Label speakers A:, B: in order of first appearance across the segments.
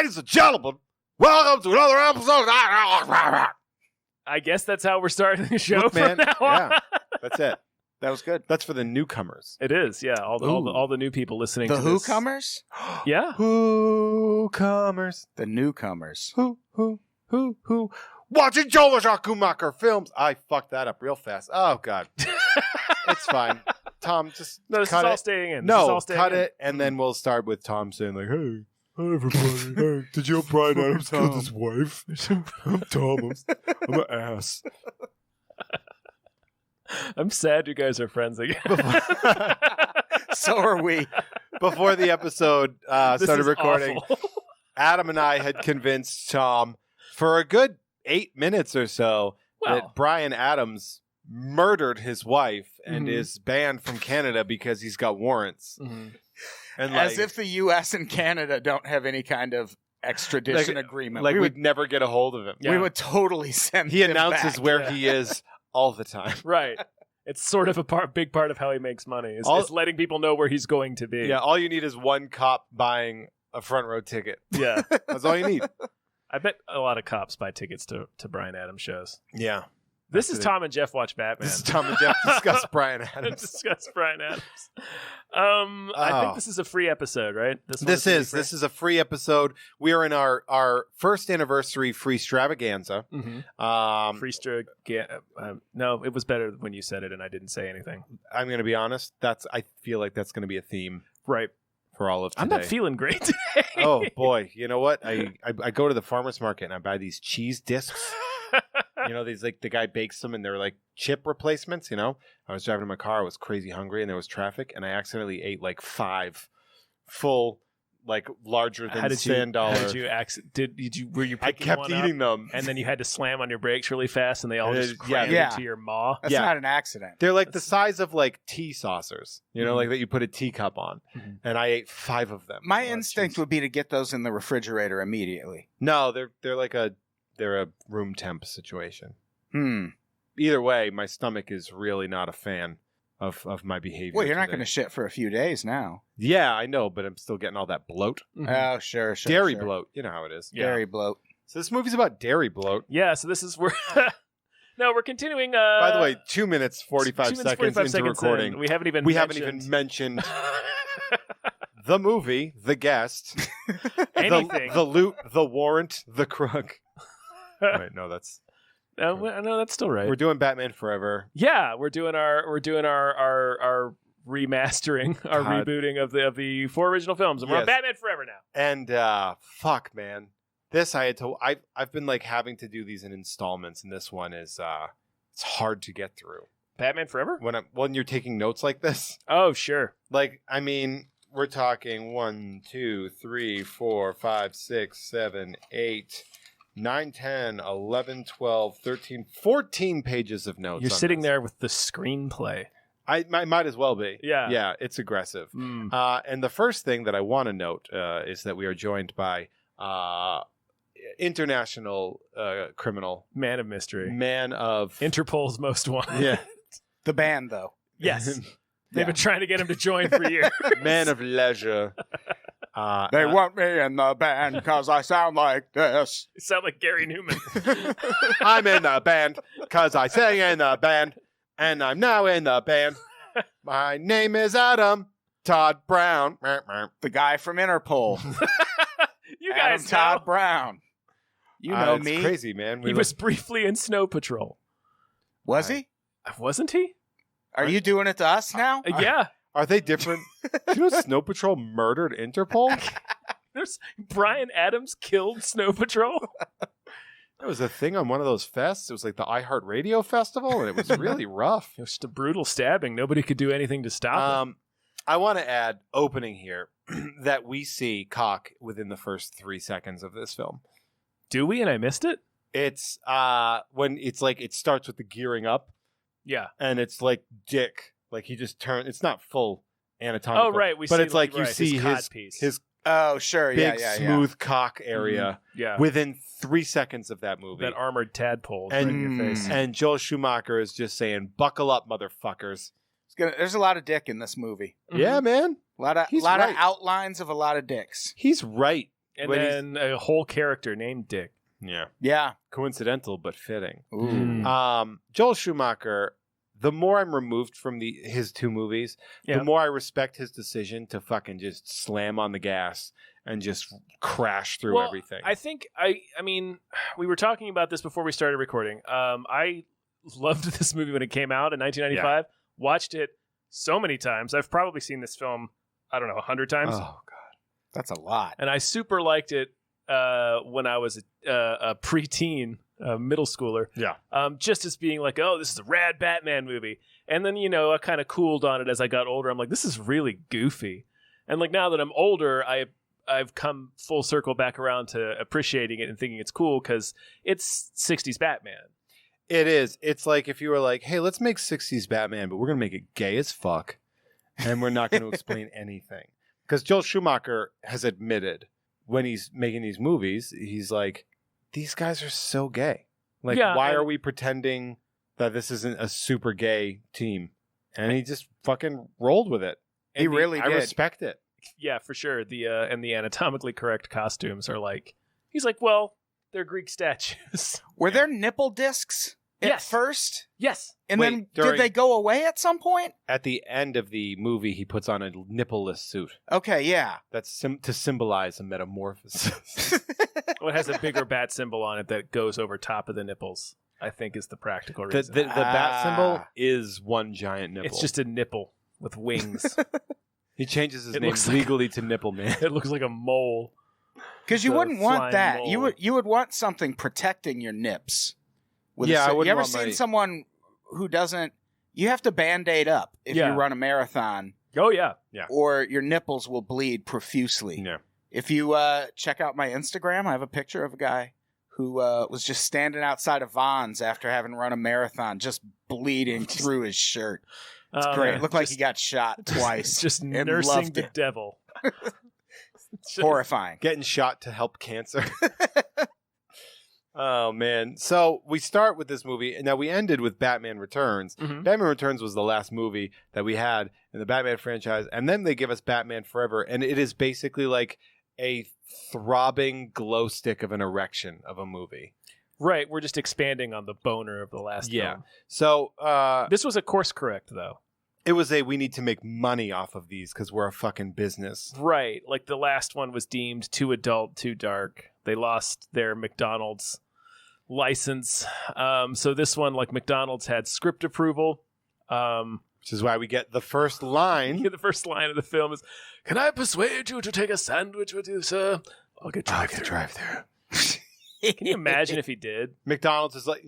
A: Ladies and gentlemen, welcome to another episode.
B: I guess that's how we're starting the show
A: Look, man,
B: from now on.
A: yeah, that's it.
C: That was good.
A: That's for the newcomers.
B: It is, yeah. All the new people listening
C: The
B: to this.
C: who-comers?
B: Yeah.
A: Who-comers.
C: The newcomers.
A: Who? Watching Joel Schumacher films. I fucked that up real fast. Oh, God. It's fine. Tom, just
B: No, this
A: cut
B: is all
A: it.
B: staying in.
A: No, cut it, and then we'll start with Tom saying like, hey, everybody. Hey, did you know Brian Adams killed his wife? I'm Tom. I'm an ass.
B: I'm sad you guys are friends again.
C: So are we.
A: Before the episode
B: This
A: started
B: is
A: recording,
B: awful.
A: Adam and I had convinced Tom for a good 8 minutes or so that Brian Adams murdered his wife and is banned from Canada because he's got warrants. And
C: As if the U.S. and Canada don't have any kind of extradition agreement.
A: Like
C: we
A: we'd never get a hold of him.
C: we would totally send
A: He
C: him
A: announces
C: back.
A: where he is all the time.
B: Right. It's sort of a big part of how he makes money is letting people know where he's going to be.
A: Yeah, all you need is one cop buying a front row ticket.
B: Yeah.
A: That's all you need.
B: I bet a lot of cops buy tickets to Brian Adams shows.
A: Yeah.
B: This is Tom and Jeff Watch Batman.
A: This is Tom and Jeff discuss Brian Adams.
B: Discuss Brian Adams. I think this is a free episode, right?
A: This is a free episode. We are in our first anniversary free extravaganza.
B: No, it was better when you said it and I didn't say anything.
A: I'm going to be honest. I feel like that's going to be a theme,
B: right,
A: for all of today.
B: I'm not feeling great today.
A: Oh boy, you know what? I go to the farmer's market and I buy these cheese discs. You know, these like the guy bakes them and they're like chip replacements, you know? I was driving in my car, I was crazy hungry and there was traffic and I accidentally ate like 5 full, like larger than $10.
B: Were you
A: I
B: picking
A: kept
B: one
A: eating
B: up,
A: them.
B: and then you had to slam on your brakes really fast and they all just
A: Yeah.
B: crammed into your maw?
C: That's not an accident.
A: They're like the size of like tea saucers, you know, like that you put a teacup on. And I ate 5 of them.
C: My instinct would be to get those in the refrigerator immediately.
A: No, they're like they're a room temp situation.
C: Hmm.
A: Either way, my stomach is really not a fan of my behavior.
C: Well, you're not going to shit for a few days now.
A: Yeah, I know, but I'm still getting all that bloat.
C: Oh, sure.
A: Dairy bloat. You know how it is.
B: Yeah.
C: Dairy bloat.
A: So this movie's about dairy bloat.
B: Yeah, so this is where... No, we're continuing...
A: By the way, 2 minutes, 45
B: 2 minutes,
A: seconds
B: 45
A: into
B: seconds
A: recording.
B: in. We haven't even
A: mentioned the movie, the guest,
B: anything.
A: the loot, the warrant, the crook. Wait, no, that's...
B: No, that's still right.
A: We're doing Batman Forever.
B: Yeah, we're doing our remastering, our rebooting of the 4 original films, and we're on Batman Forever now.
A: And fuck, man, this I've been like having to do these in installments, and this one is it's hard to get through.
B: Batman Forever?
A: When you're taking notes like this.
B: Oh, sure.
A: Like, I mean, we're talking 1, 2, 3, 4, 5, 6, 7, 8. 9, 10, 11, 12, 13, 14 pages of notes.
B: You're sitting there with the screenplay.
A: I might as well be.
B: Yeah.
A: Yeah, it's aggressive. And the first thing that I want to note is that we are joined by international criminal.
B: Man of mystery.
A: Man of...
B: Interpol's most wanted.
A: Yeah.
C: The band, though.
B: Yes. They've been trying to get him to join for years.
A: Man of leisure.
C: They want me in the band because I sound like this.
B: You sound like Gary Newman.
A: I'm in the band because I sing in the band, and I'm now in the band. My name is Adam Tod Brown.
C: The guy from Interpol.
B: You guys
C: Adam Tod Brown. You know
A: it's
C: me.
A: Crazy, man.
B: He was briefly in Snow Patrol.
C: Was he?
B: Wasn't he?
C: Are you doing it to us now?
B: Yeah.
A: Are they different? Do you know Snow Patrol murdered Interpol?
B: Brian Adams killed Snow Patrol?
A: There was a thing on one of those fests. It was like the iHeartRadio Festival, and it was really rough.
B: It was just a brutal stabbing. Nobody could do anything to stop it.
A: I want to add, opening here, that we see cock within the first 3 seconds of this film.
B: Do we? And I missed it?
A: It's when it's like it starts with the gearing up.
B: Yeah.
A: And it's like dick. Like he just turned. It's not full anatomical.
B: Oh, right.
A: But it's like you see his
C: oh, sure.
A: big smooth cock area within 3 seconds of that movie.
B: That armored tadpole right in your face.
A: And Joel Schumacher is just saying, buckle up, motherfuckers.
C: There's a lot of dick in this movie.
A: Yeah, man.
C: A lot of outlines of a lot of dicks.
A: He's right.
B: And then a whole character named Dick.
A: Yeah.
C: Yeah.
A: Coincidental, but fitting.
C: Ooh.
A: Joel Schumacher, the more I'm removed from his two movies, the more I respect his decision to fucking just slam on the gas and just crash through everything.
B: I think, I mean, we were talking about this before we started recording. I loved this movie when it came out in 1995. Watched it so many times. I've probably seen this film, I don't know, 100 times.
A: Oh, God.
C: That's a lot.
B: And I super liked it when I was a preteen, middle schooler.
A: Yeah.
B: Just as being like, oh, this is a rad Batman movie. And then, I kind of cooled on it as I got older. I'm like, this is really goofy. And like now that I'm older, I've come full circle back around to appreciating it and thinking it's cool because it's 60s Batman.
A: It is. It's like if you were like, hey, let's make 60s Batman, but we're going to make it gay as fuck. And we're not going to explain anything. Because Joel Schumacher has admitted when he's making these movies, he's like, these guys are so gay. Like, why are we pretending that this isn't a super gay team? And he just fucking rolled with it.
C: He really did.
A: I respect it.
B: Yeah, for sure. And the anatomically correct costumes are like, he's like, well, they're Greek statues.
C: Were there nipple discs at first?
B: Yes.
C: And then did they go away at some point?
A: At the end of the movie, he puts on a nippleless suit.
C: Okay, yeah.
A: That's to symbolize a metamorphosis.
B: Well, it has a bigger bat symbol on it that goes over top of the nipples, I think is the practical reason.
A: The bat symbol is one giant nipple.
B: It's just a nipple with wings.
A: He changes his name legally to Nipple Man.
B: It looks like a mole.
C: Because you wouldn't want that.
B: Mole.
C: You would want something protecting your nips.
A: I wouldn't.
C: You ever seen someone who doesn't? You have to Band-Aid up if you run a marathon.
B: Oh yeah,
C: Or your nipples will bleed profusely.
A: Yeah.
C: If you check out my Instagram, I have a picture of a guy who was just standing outside of Vons after having run a marathon, just bleeding through his shirt. It's great. It looked like he got shot twice.
B: Just nursing the devil.
C: Horrifying.
A: Getting shot to help cancer. Oh, man. So we start with this movie. Now, we ended with Batman Returns. Mm-hmm. Batman Returns was the last movie that we had in the Batman franchise. And then they give us Batman Forever. And it is basically like a throbbing glow stick of an erection of a movie.
B: Right. We're just expanding on the boner of the last film.
A: So
B: this was a course correct, though.
A: It was we need to make money off of these because we're a fucking business.
B: Right. Like the last one was deemed too adult, too dark. They lost their McDonald's license. So this one, like McDonald's had script approval.
A: Which is why we get the first line.
B: The first line of the film is, "Can I persuade you to take a sandwich with you, sir? I'll get drive-through." Can you imagine if he did?
A: McDonald's is like...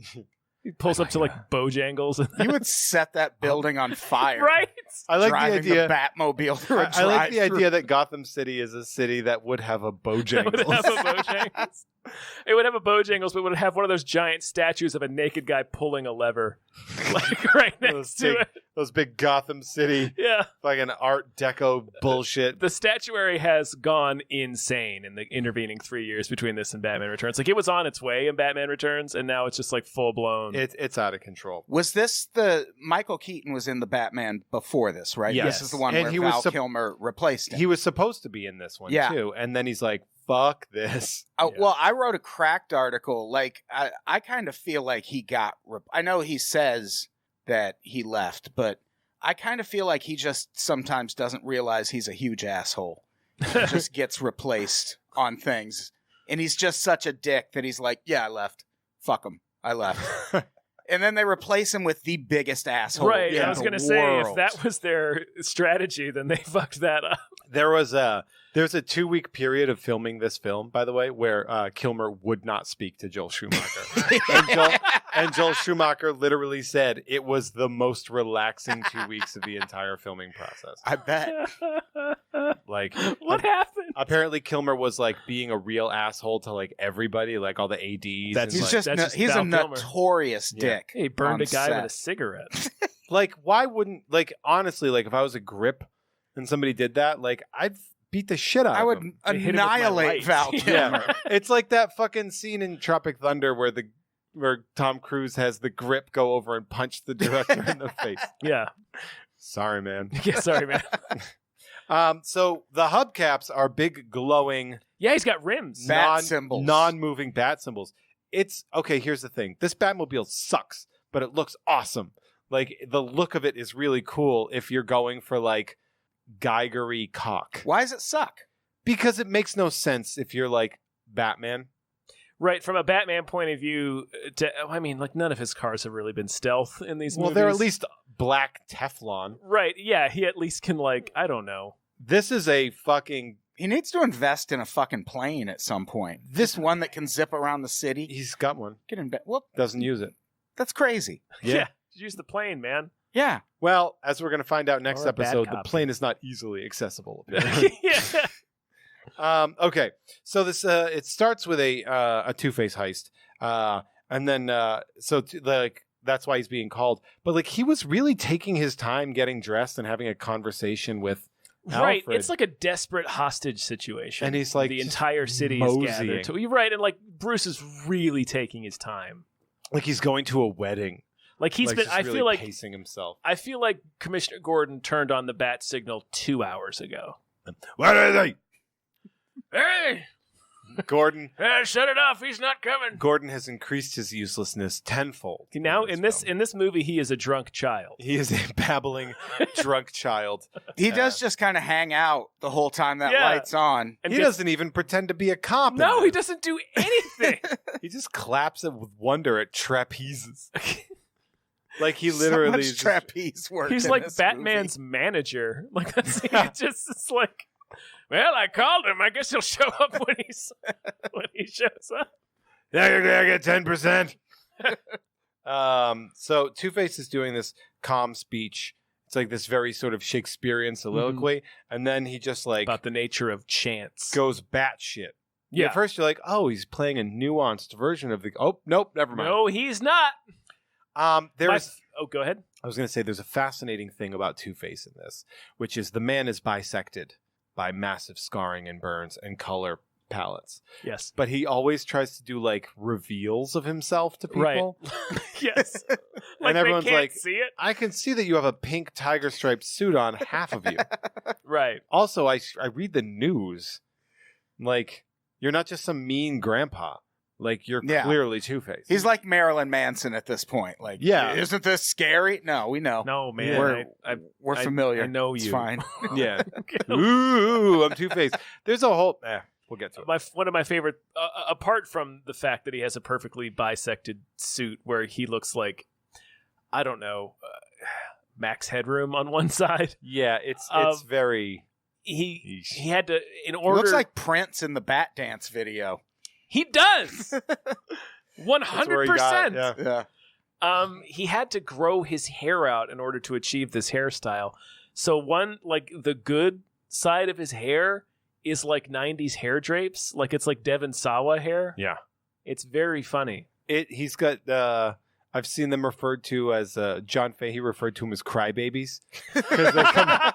B: He pulls up to like Bojangles.
C: You would set that building on fire.
B: Right?
A: I like
C: driving
A: the idea.
C: The Batmobile through a
A: I like the idea that Gotham City is a city that would have a Bojangles.
B: It would have a Bojangles, but it would have one of those giant statues of a naked guy pulling a lever. Like right next to it.
A: Those big Gotham City, fucking Art Deco bullshit.
B: The statuary has gone insane in the intervening 3 years between this and Batman Returns. Like it was on its way in Batman Returns, and now it's just like full blown.
A: It's out of control.
C: Was this Michael Keaton was in the Batman before this, right?
A: Yes.
C: This is the one where Val Kilmer replaced him.
A: He was supposed to be in this one too, and then he's like, fuck this.
C: Well, I wrote a Cracked article. Like, I kind of feel like he got... I know he says that he left, but I kind of feel like he just sometimes doesn't realize he's a huge asshole. He just gets replaced on things. And he's just such a dick that he's like, yeah, I left. Fuck him. I left. And then they replace him with the biggest asshole.
B: Right. I was going to say, if that was their strategy, then they fucked that up.
A: There's a 2-week period of filming this film, by the way, where Kilmer would not speak to Joel Schumacher. and Joel Schumacher literally said it was the most relaxing 2 weeks of the entire filming process.
C: I bet.
A: Like,
B: what happened?
A: Apparently, Kilmer was like being a real asshole to like everybody, like all the ADs.
C: He's a notorious dick.
B: He burned a guy with a cigarette.
A: Like, why wouldn't, like, honestly, like if I was a grip and somebody did that, like I'd beat the shit out of him.
C: I would annihilate Val Kilmer.
A: It's like that fucking scene in Tropic Thunder where Tom Cruise has the grip go over and punch the director in the face.
B: Yeah.
A: Sorry, man.
B: Yeah, sorry, man.
A: So the hubcaps are big glowing
B: Yeah, he's got rims.
C: Bat symbols.
A: Non-moving bat symbols. It's okay. Here's the thing: this Batmobile sucks, but it looks awesome. Like the look of it is really cool. If you're going for like Geigery cock,
C: Why does it suck?
A: because it makes no sense if you're like Batman.
B: Right, from a Batman point of view, like none of his cars have really been stealth in these movies.
A: Well, they're at least black Teflon.
B: Right, yeah, he at least can I don't know.
A: This is a fucking.
C: He needs to invest in a fucking plane at some point. This one that can zip around the city.
A: He's got one.
C: Get in bed. Well,
A: Doesn't use it.
C: that's crazy.
B: Yeah. Use the plane, man.
C: Yeah.
A: Well, as we're going to find out next
B: Or a bad
A: episode, the
B: cop.
A: plane is not easily accessible. Apparently.
B: Yeah.
A: Okay, so this it starts with a Two-Face heist, and then that's why he's being called. But like he was really taking his time getting dressed and having a conversation with
B: Right,
A: Alfred.
B: it's like a desperate hostage situation.
A: And he's, like,
B: the
A: just
B: entire city
A: moseying.
B: is gathered. You're right, and like Bruce is really taking his time.
A: like he's going to a wedding.
B: Like he's
A: Like,
B: been.
A: just
B: I
A: really
B: feel like
A: pacing himself.
B: I feel like Commissioner Gordon turned on the bat signal 2 hours ago.
A: What are they?
B: Hey,
A: Gordon
B: shut it off. He's not coming.
A: Gordon has increased his uselessness tenfold.
B: Now in this
A: film.
B: movie, he is a drunk child.
A: He is a babbling drunk child.
C: He does just kind of hang out the whole time that
B: Yeah.
C: light's on.
B: And
A: He
B: gets-
A: doesn't even pretend to be a cop. in
B: No, he
A: this.
B: doesn't do anything.
A: He just claps it with wonder at trapezes. Like he
C: So
A: literally
C: much
A: is just-
C: trapeze work.
B: He's
C: in
B: like
C: this
B: Batman's manager. Like that's it's like, well, I called him. I guess he'll show up when he shows up.
A: Yeah, you're gonna get 10%. So Two-Face is doing this calm speech. It's like this very sort of Shakespearean soliloquy, and then he just like
B: About the nature of chance.
A: goes batshit.
B: Yeah.
A: At first you're like, oh, he's playing a nuanced version of the. Oh, nope, never mind.
B: No, he's not.
A: There's.
B: Go ahead.
A: I was going to say there's a fascinating thing about Two-Face in this, which is the man is bisected by massive scarring and burns and color palettes.
B: Yes.
A: But he always tries to do like reveals of himself to people.
B: Right. Yes. Like
A: everyone's
B: they can't
A: like-
B: see it.
A: I can see that you have a pink tiger striped suit on, half of you.
B: Right.
A: Also, I read the news. Like, you're not just some mean grandpa. Like, you're
C: Yeah.
A: clearly Two-Face.
C: He's like Marilyn Manson at this point. Like,
A: Yeah.
C: isn't this scary? No, we know.
B: No, man.
A: Yeah.
C: We're familiar.
B: I know
C: It's
B: you.
C: fine.
A: Yeah. Ooh, I'm Two-Face. There's a whole... we'll get to it.
B: One of my favorite, apart from the fact that he has a perfectly bisected suit where he looks like, I don't know, Max Headroom on one side.
A: Yeah, it's
B: Um,
A: very...
B: He
A: Yeesh.
B: had to, in
C: He
B: order...
C: looks like Prince in the Bat Dance video.
B: He does!
A: That's where he got-
B: 100%!
C: Yeah.
B: He had to grow his hair out in order to achieve this hairstyle. So the good side of his hair is like 90s hair drapes. Like it's like Devon Sawa hair.
A: Yeah.
B: It's very funny.
A: He's got... I've seen them referred to as... John Fahey referred to him as crybabies. 'Cause they come...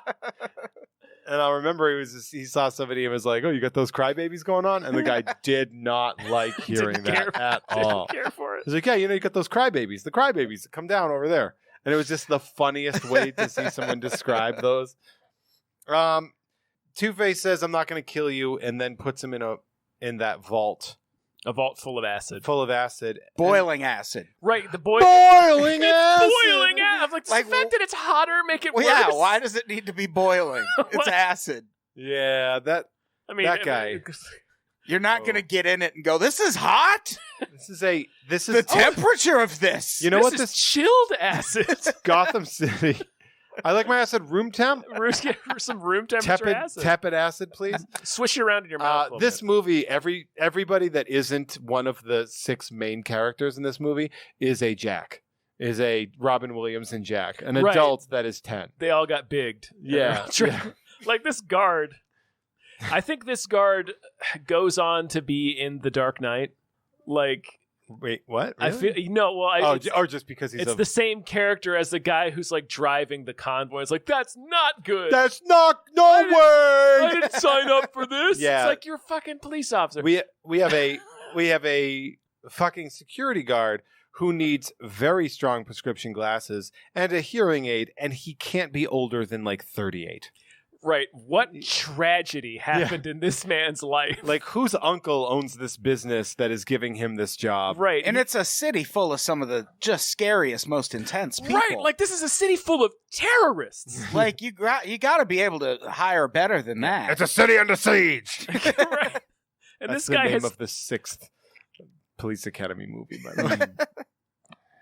A: And I remember he saw somebody and was like, "Oh, you got those crybabies going on?" And the guy did not like hearing
B: Didn't
A: that at
B: Didn't
A: all.
B: care for it.
A: He's like, "Yeah, you got those crybabies, the crybabies that come down over there." And it was just the funniest way to see someone describe those. Two-Face says, "I'm not going to kill you," and then puts him in that vault
B: A vault full of acid.
A: full of acid,
C: Boiling acid.
B: Right, the boy.
A: boiling acid.
B: Boiling acid. I'm like,
C: Like,
B: the fact that it's hotter make it
C: Well,
B: worse.
C: yeah, why does it need to be boiling? It's
B: What?
C: acid.
A: Yeah, that
B: I mean,
A: that guy.
C: You're not going to get in it and go, this is hot?
A: this is the
C: The temperature of this.
A: You know
B: this
A: what
B: is
A: this
B: chilled acid.
A: Gotham City. I like my acid room temp.
B: Some room temperature acid.
A: Tepid acid, please.
B: Swish it around in your mouth. a little
A: This
B: bit.
A: movie, everybody that isn't one of the 6 main characters in this movie is a Robin Williams and Jack, an
B: Right.
A: adult that is 10.
B: They all got bigged.
A: Yeah,
B: Like this guard. I think this guard goes on to be in The Dark Knight. Like,
A: Wait, what?
B: I feel
A: or just because he's
B: it's the same character as the guy who's like driving the convoy. It's like, that's not good.
A: that's not no
B: I
A: way.
B: didn't sign up for this.
A: Yeah.
B: It's like you're a fucking police officer.
A: We have a fucking security guard who needs very strong prescription glasses and a hearing aid, and he can't be older than like 38.
B: Right. What tragedy happened in this man's life?
A: Like, whose uncle owns this business that is giving him this job?
B: Right.
C: And it's a city full of some of the just scariest, most intense people.
B: Right. Like, this is a city full of terrorists.
C: Like, you got to be able to hire better than that.
A: It's a city under siege.
B: Right. And
A: That's
B: this guy
A: the name
B: has...
A: of the 6th Police Academy movie, by the way.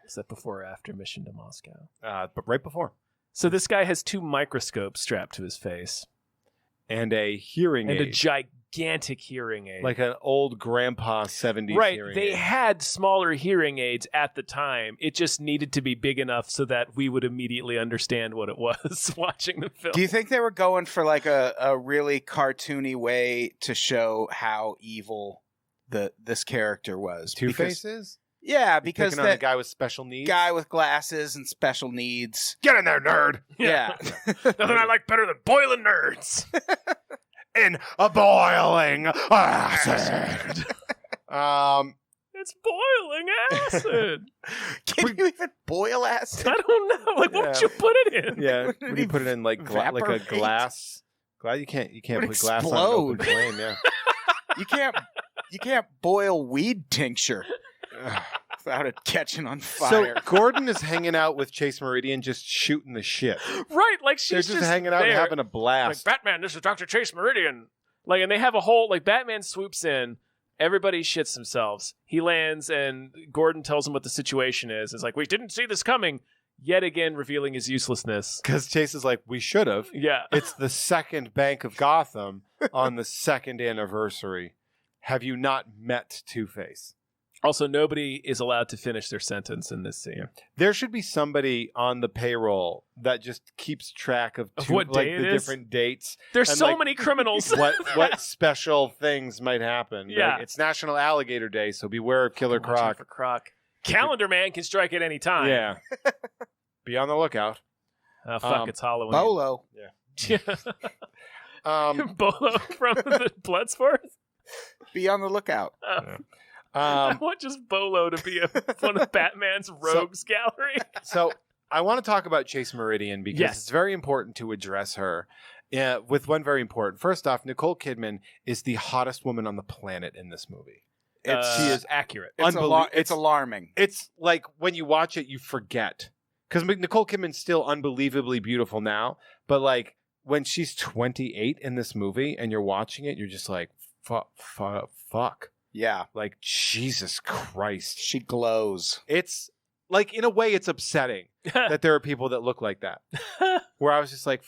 B: Is that before or after Mission to Moscow?
A: But right before.
B: So this guy has 2 microscopes strapped to his face.
A: And a hearing
B: And
A: aid.
B: a gigantic hearing aid.
A: Like an old grandpa 70s
B: right.
A: hearing
B: They
A: aid.
B: had smaller hearing aids at the time. It just needed to be big enough so that we would immediately understand what it was watching the film.
C: Do you think they were going for like a really cartoony way to show how evil this character was?
A: Two-Face is?
C: Yeah, because
A: Picking on a
C: that
A: guy with special needs?
C: guy with glasses and special needs.
A: Get in there, nerd!
C: Yeah.
B: Nothing I like better than boiling nerds.
A: In a boiling acid!
B: It's boiling acid.
C: Can you even boil acid?
B: I don't know. Like, what would
A: Yeah.
B: you put it in?
A: Yeah, when you put it in like a
C: Evaporate?
A: glass. You can't
C: Would
A: put glass on an open
C: explode.
A: flame, yeah.
C: You can't boil weed tincture without it catching on fire.
A: So Gordon is hanging out with Chase Meridian, just shooting the shit.
B: Right. Like,
A: They're
B: she's
A: just hanging out and
B: there.
A: having a
B: Like,
A: blast.
B: Batman, this is Dr. Chase Meridian. Like, and they have a whole, like, Batman swoops in. Everybody shits themselves. He lands, and Gordon tells him what the situation is. It's like, we didn't see this coming. Yet again, revealing his uselessness.
A: Because Chase is like, we should have.
B: Yeah.
A: It's the second Bank of Gotham on the 2nd anniversary. Have you not met Two-Face?
B: Also, nobody is allowed to finish their sentence in this scene.
A: There should be somebody on the payroll that just keeps track of,
B: what
A: like
B: day
A: the
B: it is?
A: different dates.
B: There's
A: And,
B: so
A: like,
B: many criminals.
A: what special things might happen.
B: Yeah.
A: Like, it's National Alligator Day, so beware of Killer
B: Watching
A: Croc.
B: for Croc. Calendar Man can strike at any time.
A: Yeah. Be on the lookout.
B: Oh, fuck, it's Halloween.
C: Bolo.
B: Bolo from the Bloodsport?
C: Be on the lookout.
B: I want just Bolo to be one of Batman's rogues gallery.
A: So I want to talk about Chase Meridian because
B: Yes.
A: it's very important to address her. With one very important. First off, Nicole Kidman is the hottest woman on the planet in this movie.
B: She is accurate.
C: It's alarming.
A: It's like when you watch it, you forget. Because Nicole Kidman's still unbelievably beautiful now, but like when she's 28 in this movie and you're watching it, you're just like, fuck.
C: Yeah.
A: Like, Jesus Christ.
C: She glows.
A: It's like, in a way, it's upsetting that there are people that look like that. Where I was just like,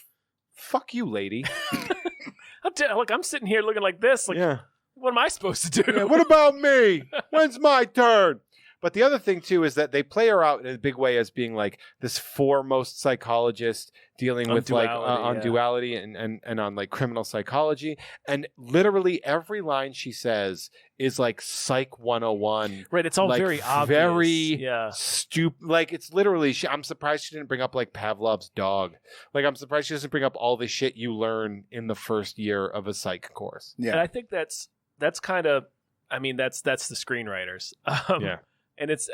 A: fuck you, lady.
B: I'm sitting here looking like this. Like,
A: Yeah.
B: what am I supposed to do?
A: Yeah, what about me? When's my turn? But the other thing, too, is that they play her out in a big way as being like this foremost psychologist dealing
B: On
A: with
B: duality,
A: like on
B: yeah.
A: duality and on like criminal psychology. And literally every line she says is like Psych 101.
B: Right, it's all
A: like,
B: very obvious.
A: Very
B: yeah.
A: stupid. Like, it's literally, I'm surprised she didn't bring up like Pavlov's dog. Like, I'm surprised she doesn't bring up all the shit you learn in the first year of a psych course.
C: Yeah.
B: And I think that's kind of, I mean, that's the screenwriters.
A: Yeah.
B: And it's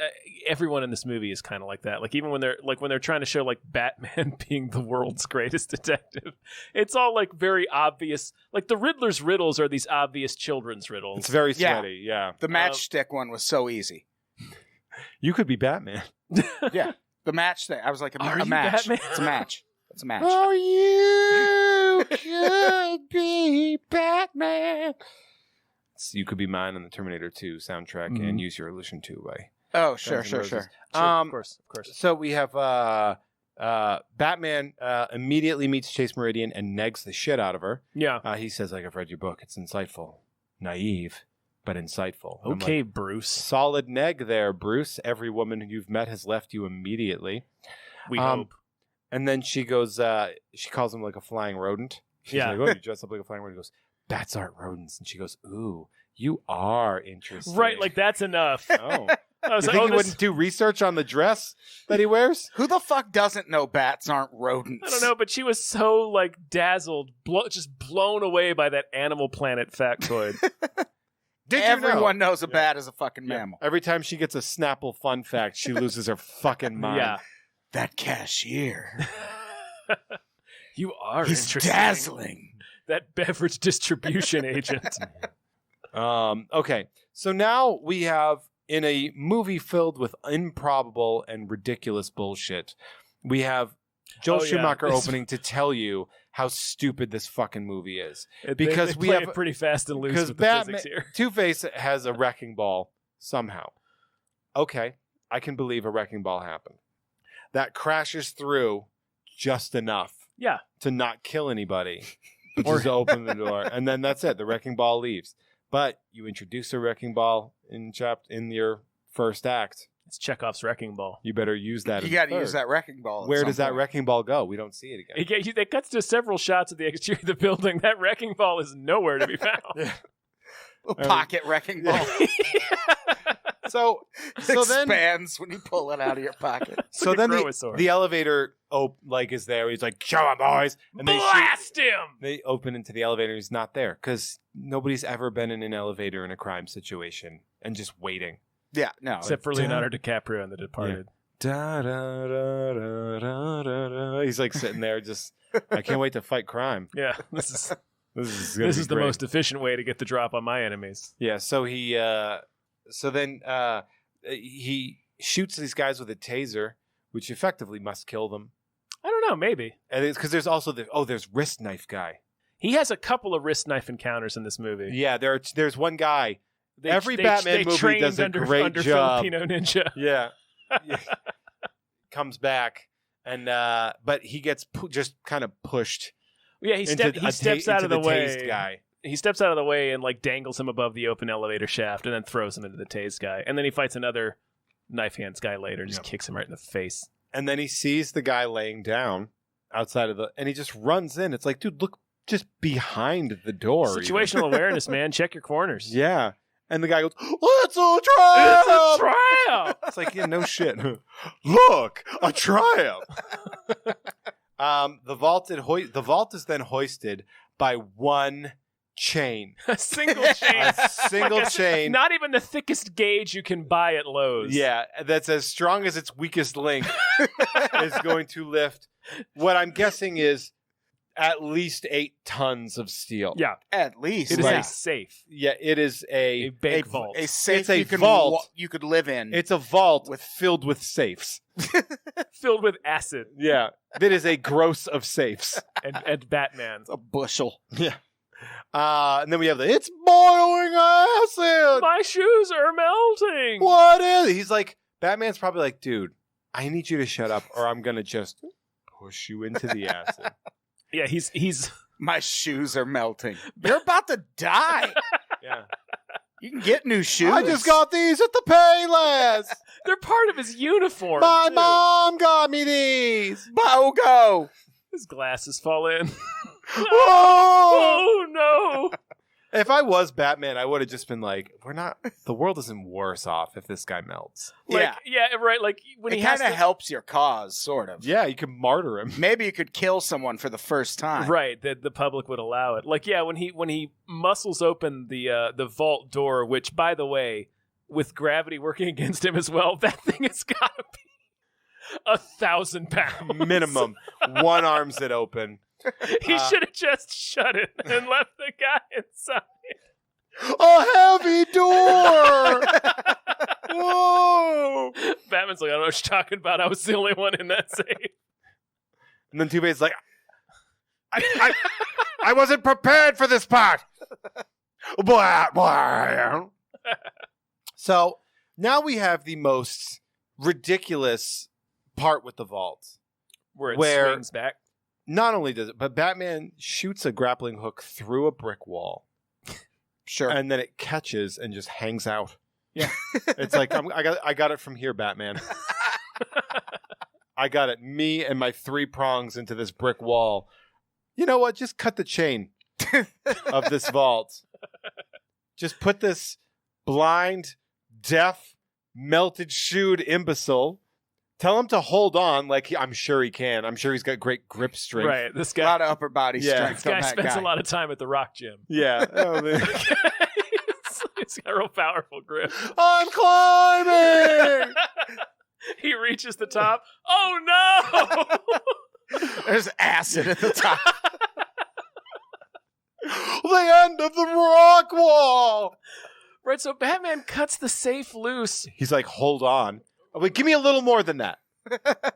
B: everyone in this movie is kind of like that. Like even when they're trying to show like Batman being the world's greatest detective, it's all like very obvious. Like the Riddler's riddles are these obvious children's riddles.
A: It's very
C: Yeah.
A: sweaty. Yeah.
C: The matchstick one was so easy.
A: You could be Batman.
C: Yeah. The matchstick. I was like,
B: Are
C: a
B: you
C: match.
B: Batman?
C: It's a match. It's a match.
A: Oh, you could be Batman. So you could be mine on the Terminator 2 soundtrack and use your illusion 2 way.
C: Oh, sure.
A: Guns N' Roses.
B: Of course.
A: So we have Batman immediately meets Chase Meridian and negs the shit out of her.
B: Yeah.
A: He says, like, I've read your book. It's insightful. Naive, but insightful. And I'm
B: Okay,
A: like,
B: Bruce.
A: solid neg there, Bruce. Every woman who you've met has left you immediately.
B: We hope.
A: And then she goes, she calls him like a flying rodent. She's
B: Yeah.
A: like, oh, you dress up like a flying rodent. He goes, bats aren't rodents. And she goes, ooh, you are interesting.
B: Right, like that's enough.
A: Oh.
B: I was
A: You
B: like,
A: think he wouldn't do research on the dress that he wears?
C: Who the fuck doesn't know bats aren't rodents?
B: I don't know, but she was so like dazzled, just blown away by that Animal Planet factoid.
A: Did
C: Everyone
A: you know?
C: knows a bat is a fucking mammal.
A: Every time she gets a Snapple fun fact, she loses her fucking mind.
B: Yeah.
C: That cashier.
B: You are
C: He's
B: interesting.
C: dazzling.
B: That beverage distribution agent.
A: Okay, so now we have, in a movie filled with improbable and ridiculous bullshit, we have Joel Schumacher opening to tell you how stupid this fucking movie is. Because
B: they
A: we
B: play
A: have
B: it pretty fast and loose
A: because
B: with the physics here.
A: Two-Face has a wrecking ball somehow. Okay, I can believe a wrecking ball happened. That crashes through just enough to not kill anybody, but just open the door, and then that's it. The wrecking ball leaves. But you introduce a wrecking ball in your first act.
B: It's Chekhov's wrecking ball.
A: You better use that.
C: You got to use that wrecking ball.
A: Where does that
C: point.
A: wrecking ball go? We don't see it again.
B: It cuts to several shots of the exterior of the building. That wrecking ball is nowhere to be found.
C: A pocket wrecking ball.
A: So then
C: expands when you pull it out of your pocket.
A: So
B: like
A: then
B: Growasaur.
A: the elevator is there. He's like, "Show him, boys!" And
B: Blast him!
A: They open into the elevator. He's not there because nobody's ever been in an elevator in a crime situation and just waiting.
C: Yeah, no.
B: Except for Leonardo DiCaprio in The Departed.
A: Da, da, da, da, da, da, da. He's like sitting there, just I can't wait to fight crime.
B: Yeah, this is
A: This is
B: the most efficient way to get the drop on my enemies.
A: Yeah. So he he shoots these guys with a taser, which effectively must kill them.
B: I don't know, maybe.
A: And it's because there's also there's wrist knife guy.
B: He has a couple of wrist knife encounters in this movie.
A: Yeah, there's one guy. Every Batman movie does a great job.
B: Filipino Ninja.
A: Yeah. Comes back and but he gets just kind of pushed.
B: Yeah, he steps out of the way.
A: Guy.
B: He steps out of the way and like dangles him above the open elevator shaft and then throws him into the tased guy. And then he fights another knife hands guy later and just kicks him right in the face.
A: And then he sees the guy laying down outside of and he just runs in. It's like, dude, look just behind the door.
B: Situational awareness, man. Check your corners.
A: Yeah. And the guy goes, "It's a triumph!
B: It's a triumph!"
A: It's like, yeah, no shit. Look, a triumph. The vault is then hoisted by one chain.
B: A single chain.
A: A single chain.
B: Not even the thickest gauge you can buy at Lowe's.
A: Yeah, that's as strong as its weakest link is going to lift what I'm guessing is at least 8 tons of steel.
B: Yeah.
C: At least.
B: It is a safe.
A: Yeah, it is
B: a bank vault.
C: A safe
A: it's a vault
C: you could live in.
A: It's a vault filled with safes.
B: Filled with acid.
A: Yeah. That is a gross of safes.
B: And Batman.
C: It's a bushel.
A: Yeah. And then we have it's boiling acid.
B: My shoes are melting.
A: What is it? He's like, Batman's probably like, dude, I need you to shut up or I'm going to just push you into the acid.
B: Yeah, he's
C: my shoes are melting. They're about to die.
A: Yeah.
C: You can get new shoes.
A: I just got these at the Payless.
B: They're part of his uniform.
A: My
B: too.
A: mom got me these.
C: BOGO.
B: His glasses fall in.
A: Whoa!
B: Oh no.
A: If I was Batman, I would have just been like, the world isn't worse off if this guy melts.
B: Yeah, right. Like when
C: it kind of helps your cause, sort of.
A: Yeah, you can martyr him.
C: Maybe you could kill someone for the first time.
B: Right, that the public would allow it. Like, yeah, when he muscles open the vault door, which, by the way, with gravity working against him as well, that thing has got to be 1,000 pounds.
A: Minimum. One arms it open.
B: He should have just shut it and left the guy inside.
A: A heavy door! Whoa!
B: Batman's like, I don't know what you're talking about. I was the only one in that safe.
A: And then Two-Face is like, I wasn't prepared for this part. Blah, blah. So now we have the most ridiculous part with the vault.
B: Where it swings back.
A: Not only does it, but Batman shoots a grappling hook through a brick wall.
C: Sure.
A: And then it catches and just hangs out.
B: Yeah.
A: It's like, I got it from here, Batman. I got it. Me and my 3 prongs into this brick wall. You know what? Just cut the chain of this vault. Just put this blind, deaf, melted-shoed imbecile. Tell him to hold on like I'm sure he can. I'm sure he's got great grip strength.
B: Right. This guy.
C: A lot of upper body strength.
B: This guy spends a lot of time at the rock gym.
A: Yeah. Oh,
B: He's got a real powerful grip.
A: I'm climbing!
B: He reaches the top. Oh, no!
C: There's acid at the top.
A: The end of the rock wall.
B: Right, so Batman cuts the safe loose.
A: He's like, hold on. Wait, give me a little more than that.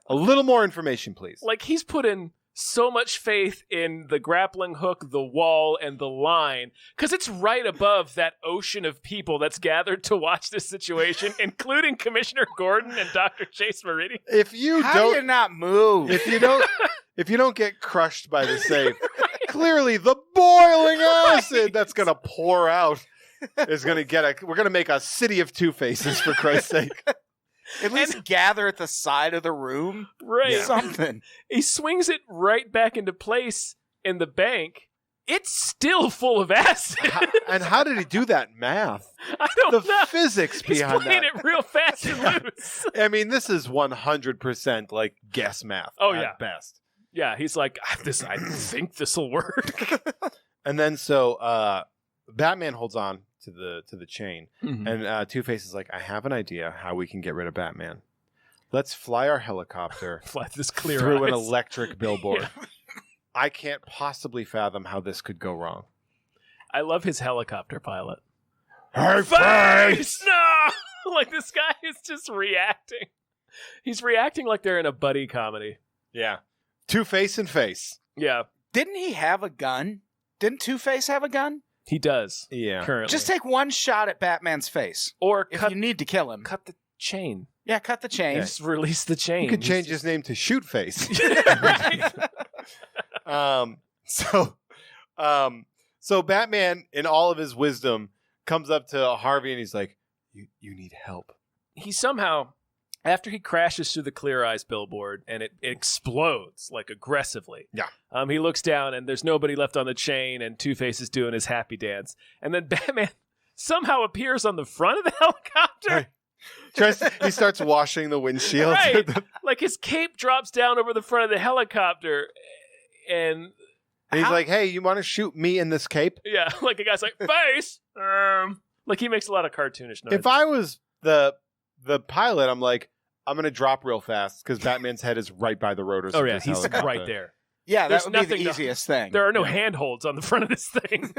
A: A little more information, please.
B: Like, he's put in so much faith in the grappling hook, the wall, and the line, because it's right above that ocean of people that's gathered to watch this situation, including Commissioner Gordon and Dr. Chase Meridian.
A: If you
C: How do you not move?
A: if you don't get crushed by the safe, clearly the boiling acid that's gonna pour out is gonna we're gonna make a city of Two-Faces, for Christ's sake.
C: At least gather at the side of the room.
B: Right.
A: Yeah.
C: Something.
B: He swings it right back into place in the bank. It's still full of acid.
A: And how did he do that math?
B: I don't
A: The
B: know.
A: physics
B: He's
A: behind
B: playing
A: that.
B: it real fast and loose.
A: I mean, this is 100% like guess math.
B: Oh,
A: at
B: yeah.
A: best.
B: Yeah, he's like, I think this will work.
A: And then so Batman holds on to the chain, and Two-Face is like, I have an idea how we can get rid of Batman. Let's fly our helicopter
B: Flat this clear
A: through an
B: eyes.
A: electric billboard.
B: Yeah.
A: I can't possibly fathom how this could go wrong.
B: I love his helicopter pilot.
A: Hey,
B: Face! No! Like, this guy is just reacting. He's reacting like they're in a buddy comedy.
A: Yeah. Two-Face and Face.
B: Yeah,
C: Didn't he have a gun? Didn't Two-Face have a gun?
B: he does.
A: Yeah.
B: Currently.
C: Just take one shot at Batman's face.
B: or
C: If
B: cut,
C: you need to kill him.
B: cut the chain.
C: Yeah, cut the chain.
B: Just release the chain.
A: You could change his name to Shoot-Face.
B: Right.
A: So Batman, in all of his wisdom, comes up to Harvey and he's like, you need help.
B: He somehow, after he crashes through the Clear Eyes billboard and it explodes, like, aggressively.
A: Yeah.
B: He looks down and there's nobody left on the chain and Two-Face is doing his happy dance. And then Batman somehow appears on the front of the helicopter.
A: He starts washing the windshield.
B: Right. Like, his cape drops down over the front of the helicopter and...
A: And he's like, hey, you want to shoot me in this cape?
B: Yeah, like a guy's like, face! Like, he makes a lot of cartoonish noises.
A: If I was the pilot, I'm like, I'm going to drop real fast because Batman's head is right by the rotors.
B: Oh,
A: of
B: yeah,
A: this
B: he's
A: helicopter.
B: right there.
C: Yeah,
B: There's
C: that would be
B: nothing
C: the
B: to-
C: easiest thing.
B: There are no handholds on the front of this thing.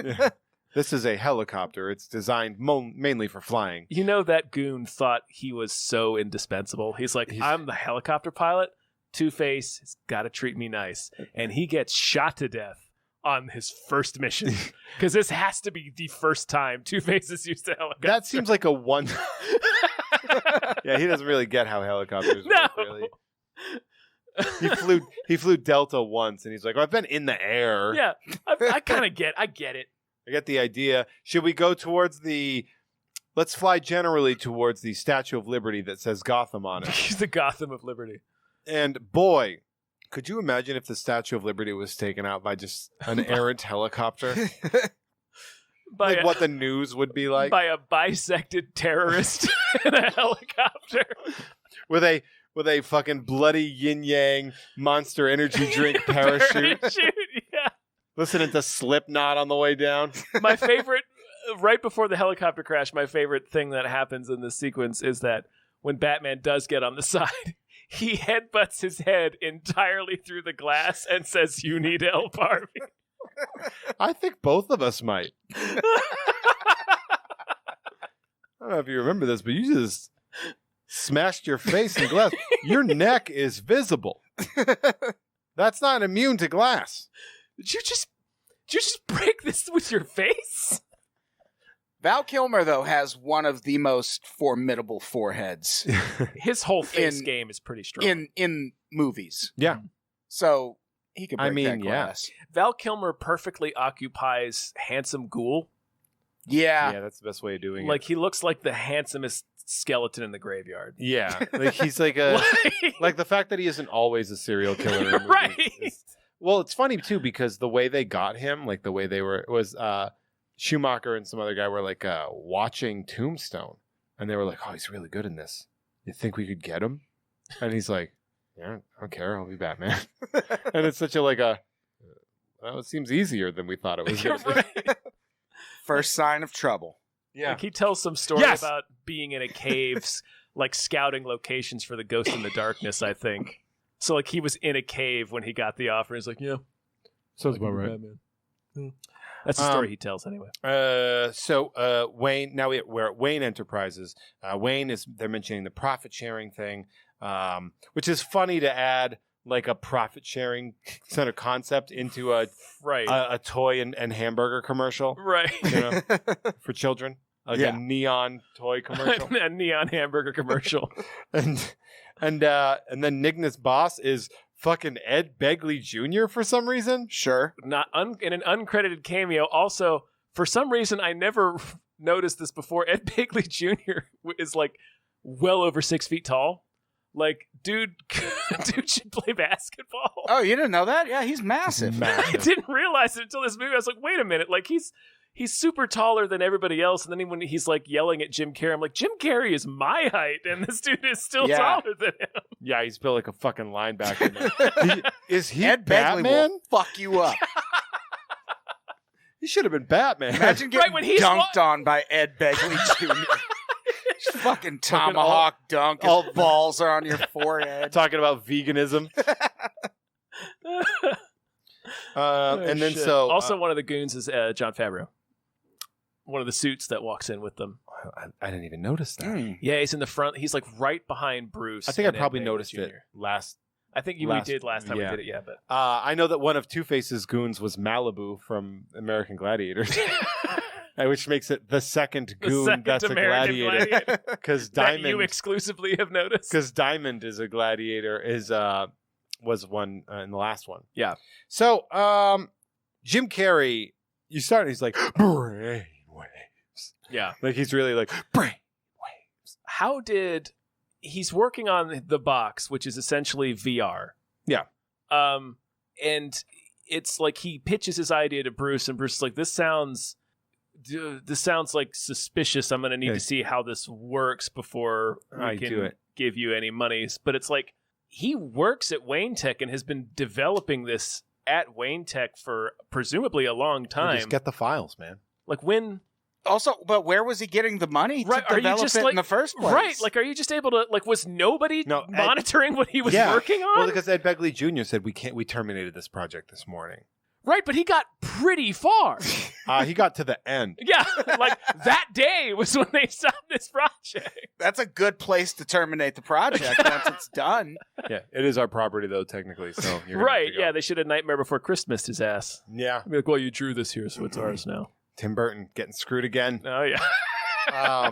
A: This is a helicopter. It's designed mainly for flying.
B: You know, that goon thought he was so indispensable. He's like, I'm the helicopter pilot. Two-Face has got to treat me nice. And he gets shot to death on his first mission. Because this has to be the first time Two-Face has used a helicopter.
A: That seems like a one. Yeah, he doesn't really get how helicopters work,
B: No.
A: really. He flew Delta once, and he's like, I've been in the air.
B: Yeah, I kind of get it.
A: I get the idea. Should we go towards let's fly generally towards the Statue of Liberty that says Gotham on it.
B: He's the Gotham of Liberty.
A: And boy, could you imagine if the Statue of Liberty was taken out by just an errant helicopter?
B: By
A: Like what the news would be like?
B: by a bisected terrorist in a helicopter.
A: With a fucking bloody yin-yang Monster Energy drink parachute.
B: Yeah.
A: Listening to Slipknot on the way down.
B: My favorite, right before the helicopter crash, my favorite thing that happens in this sequence is that when Batman does get on the side, he headbutts his head entirely through the glass and says, "You need help, Harvey."
A: I think both of us might. I don't know if you remember this, but you just smashed your face in glass. Your neck is visible. That's not immune to glass.
B: Did you just break this with your face?
C: Val Kilmer, though, has one of the most formidable foreheads
B: His whole face
C: In-
B: game is pretty strong.
C: in movies.
A: Yeah.
C: So he could break
A: I mean,
C: that
A: yeah.
C: glass.
B: Val Kilmer perfectly occupies handsome ghoul.
C: Yeah.
A: Yeah, that's the best way of doing
B: Like, he looks like the handsomest skeleton in the graveyard.
A: it. Yeah. Like he's like like the fact that he isn't always a serial killer in movies
B: Right.
A: is- well, it's funny too because the way they got him, like the way they were was Schumacher and some other guy were like watching Tombstone, and they were like, "Oh, he's really good in this. You think we could get him?" And he's like, "Yeah, I don't care. I'll be Batman." And it's such a well, it seems easier than we thought it was.
B: You're
A: Gonna be.
B: right.
C: First sign of trouble.
A: Yeah.
B: Like, he tells some story
A: Yes!
B: about being in a cave, like scouting locations for the Ghost in the Darkness, I think. So like he was in a cave when he got the offer. He's like, yeah,
A: Sounds
B: I can be Batman. That's the story he tells anyway.
A: So Wayne, now we're at Wayne Enterprises. Wayne they're mentioning the profit sharing thing, which is funny to add like a profit sharing sort of concept into a toy and hamburger commercial,
B: right?
A: You know, for children, like a neon toy commercial,
B: a neon hamburger commercial,
A: and then Nigna's boss is fucking Ed Begley Jr. for some reason.
C: Sure.
B: Not in an uncredited cameo. Also, for some reason, I never noticed this before. Ed Begley Jr. is like well over 6 feet tall. Like, dude should play basketball.
C: Oh, you didn't know that? Yeah, he's massive.
B: I didn't realize it until this movie. I was like, wait a minute. Like, he's super taller than everybody else. And then when he's like yelling at Jim Carrey, I'm like, Jim Carrey is my height, and this dude is still taller than him.
A: Yeah, he's built like a fucking linebacker. Is he
C: Ed
A: Batman?
C: Begley will fuck you up.
A: He should have been Batman.
C: Imagine getting dunked on by Ed Begley Jr. Fucking tomahawk dunk. All balls are on your forehead.
A: Talking about veganism. And then
B: shit.
A: so
B: also one of the goons is John Favreau. One of the suits that walks in with them.
A: I didn't even notice that.
B: Yeah, he's in the front. He's like right behind Bruce.
A: I think I probably noticed it last.
B: I think we did last time we did it. Yeah, but
A: I know that one of Two-Face's goons was Malibu from American Gladiators, which makes it the second goon that's a gladiator. Because Diamond,
B: that you exclusively have noticed.
A: Because Diamond is a gladiator. Was one in the last one.
B: Yeah.
A: So Jim Carrey, he's like brain waves.
B: Yeah.
A: Like he's really like brain waves.
B: How did he's working on the box, which is essentially VR.
A: Yeah.
B: And it's like he pitches his idea to Bruce, and Bruce is like, this sounds like suspicious. I'm going to need to see how this works before we can give you any monies. But it's like he works at Wayne Tech and has been developing this at Wayne Tech for presumably a long time.
A: Just get the files, man.
B: Like when...
C: Also, but where was he getting the money to develop it in the first place?
B: Right, like, are you just able to, like, was nobody monitoring what he was working on?
A: Well, because Ed Begley Jr. said, we terminated this project this morning.
B: Right, but he got pretty far.
A: He got to the end.
B: Yeah, like, that day was when they stopped this project.
C: That's a good place to terminate the project once it's done.
A: Yeah, it is our property, though, technically, so you're
B: right, yeah, they should have Nightmare Before Christmas his ass.
A: Yeah.
B: Be like, well, you drew this here, so it's ours now.
A: Tim Burton getting screwed again.
B: Oh, yeah.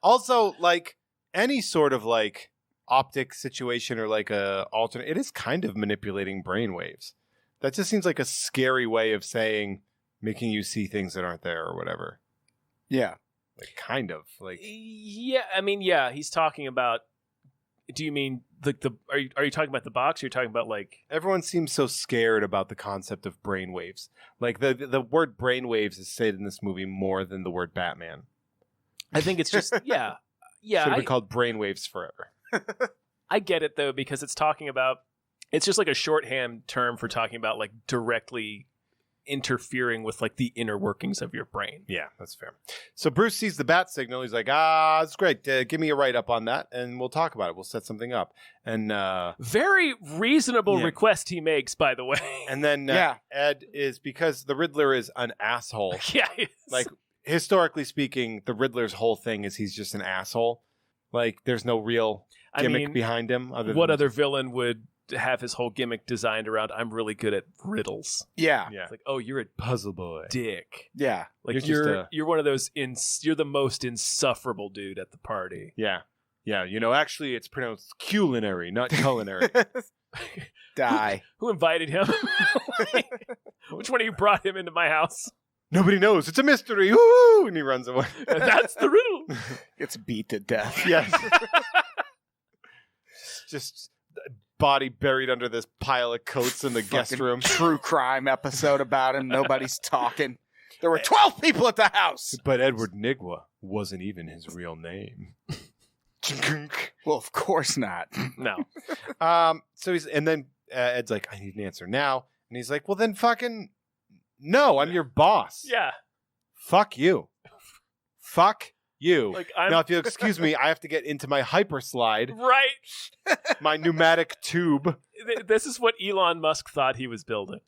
A: Also, like, any sort of, like, optic situation or, like, a alternate, it is kind of manipulating brainwaves. That just seems like a scary way of saying, making you see things that aren't there or whatever.
C: Yeah.
A: Like, kind of. Like.
B: Yeah, I mean, yeah, he's talking about, do you mean, like, are you talking about the box, or are you talking about, like...
A: Everyone seems so scared about the concept of brainwaves. Like, the word brainwaves is said in this movie more than the word Batman.
B: I think it's just, yeah. Yeah.
A: Should have been called brainwaves forever.
B: I get it, though, because it's talking about, it's just like a shorthand term for talking about, like, directly interfering with, like, the inner workings of your brain.
A: Yeah, that's fair. So Bruce sees the bat signal. He's like, it's great. Give me a write-up on that, and we'll talk about it. We'll set something up. And
B: very reasonable request he makes, by the way.
A: And then Ed is, because the Riddler is an asshole.
B: Yeah, he is.
A: Like, historically speaking, the Riddler's whole thing is he's just an asshole. Like, there's no real gimmick behind him.
B: What other villain would have his whole gimmick designed around, I'm really good at riddles?
C: Yeah.
B: It's like, oh, you're a
A: puzzle boy.
B: Dick.
C: Yeah.
B: Like, you're one of those, you're the most insufferable dude at the party.
A: Yeah. Yeah, actually it's pronounced culinary, not culinary.
C: Die.
B: Who invited him? Which one of you brought him into my house?
A: Nobody knows. It's a mystery. Woo! And he runs away.
B: That's the riddle.
C: Gets beat to death.
A: Yes. Just body buried under this pile of coats in the guest room.
C: True crime episode about him. Nobody's talking. There were 12 people at the house.
A: But Edward Nigma wasn't even his real name.
C: Well, of course not.
B: No.
A: So then Ed's like, I need an answer now. And he's like, well, then fucking... No, I'm your boss.
B: Yeah.
A: Fuck you. Fuck You.
B: Like, I'm
A: Now, if you'll excuse me, I have to get into my hyper slide,
B: right.
A: my pneumatic tube.
B: This is what Elon Musk thought he was building.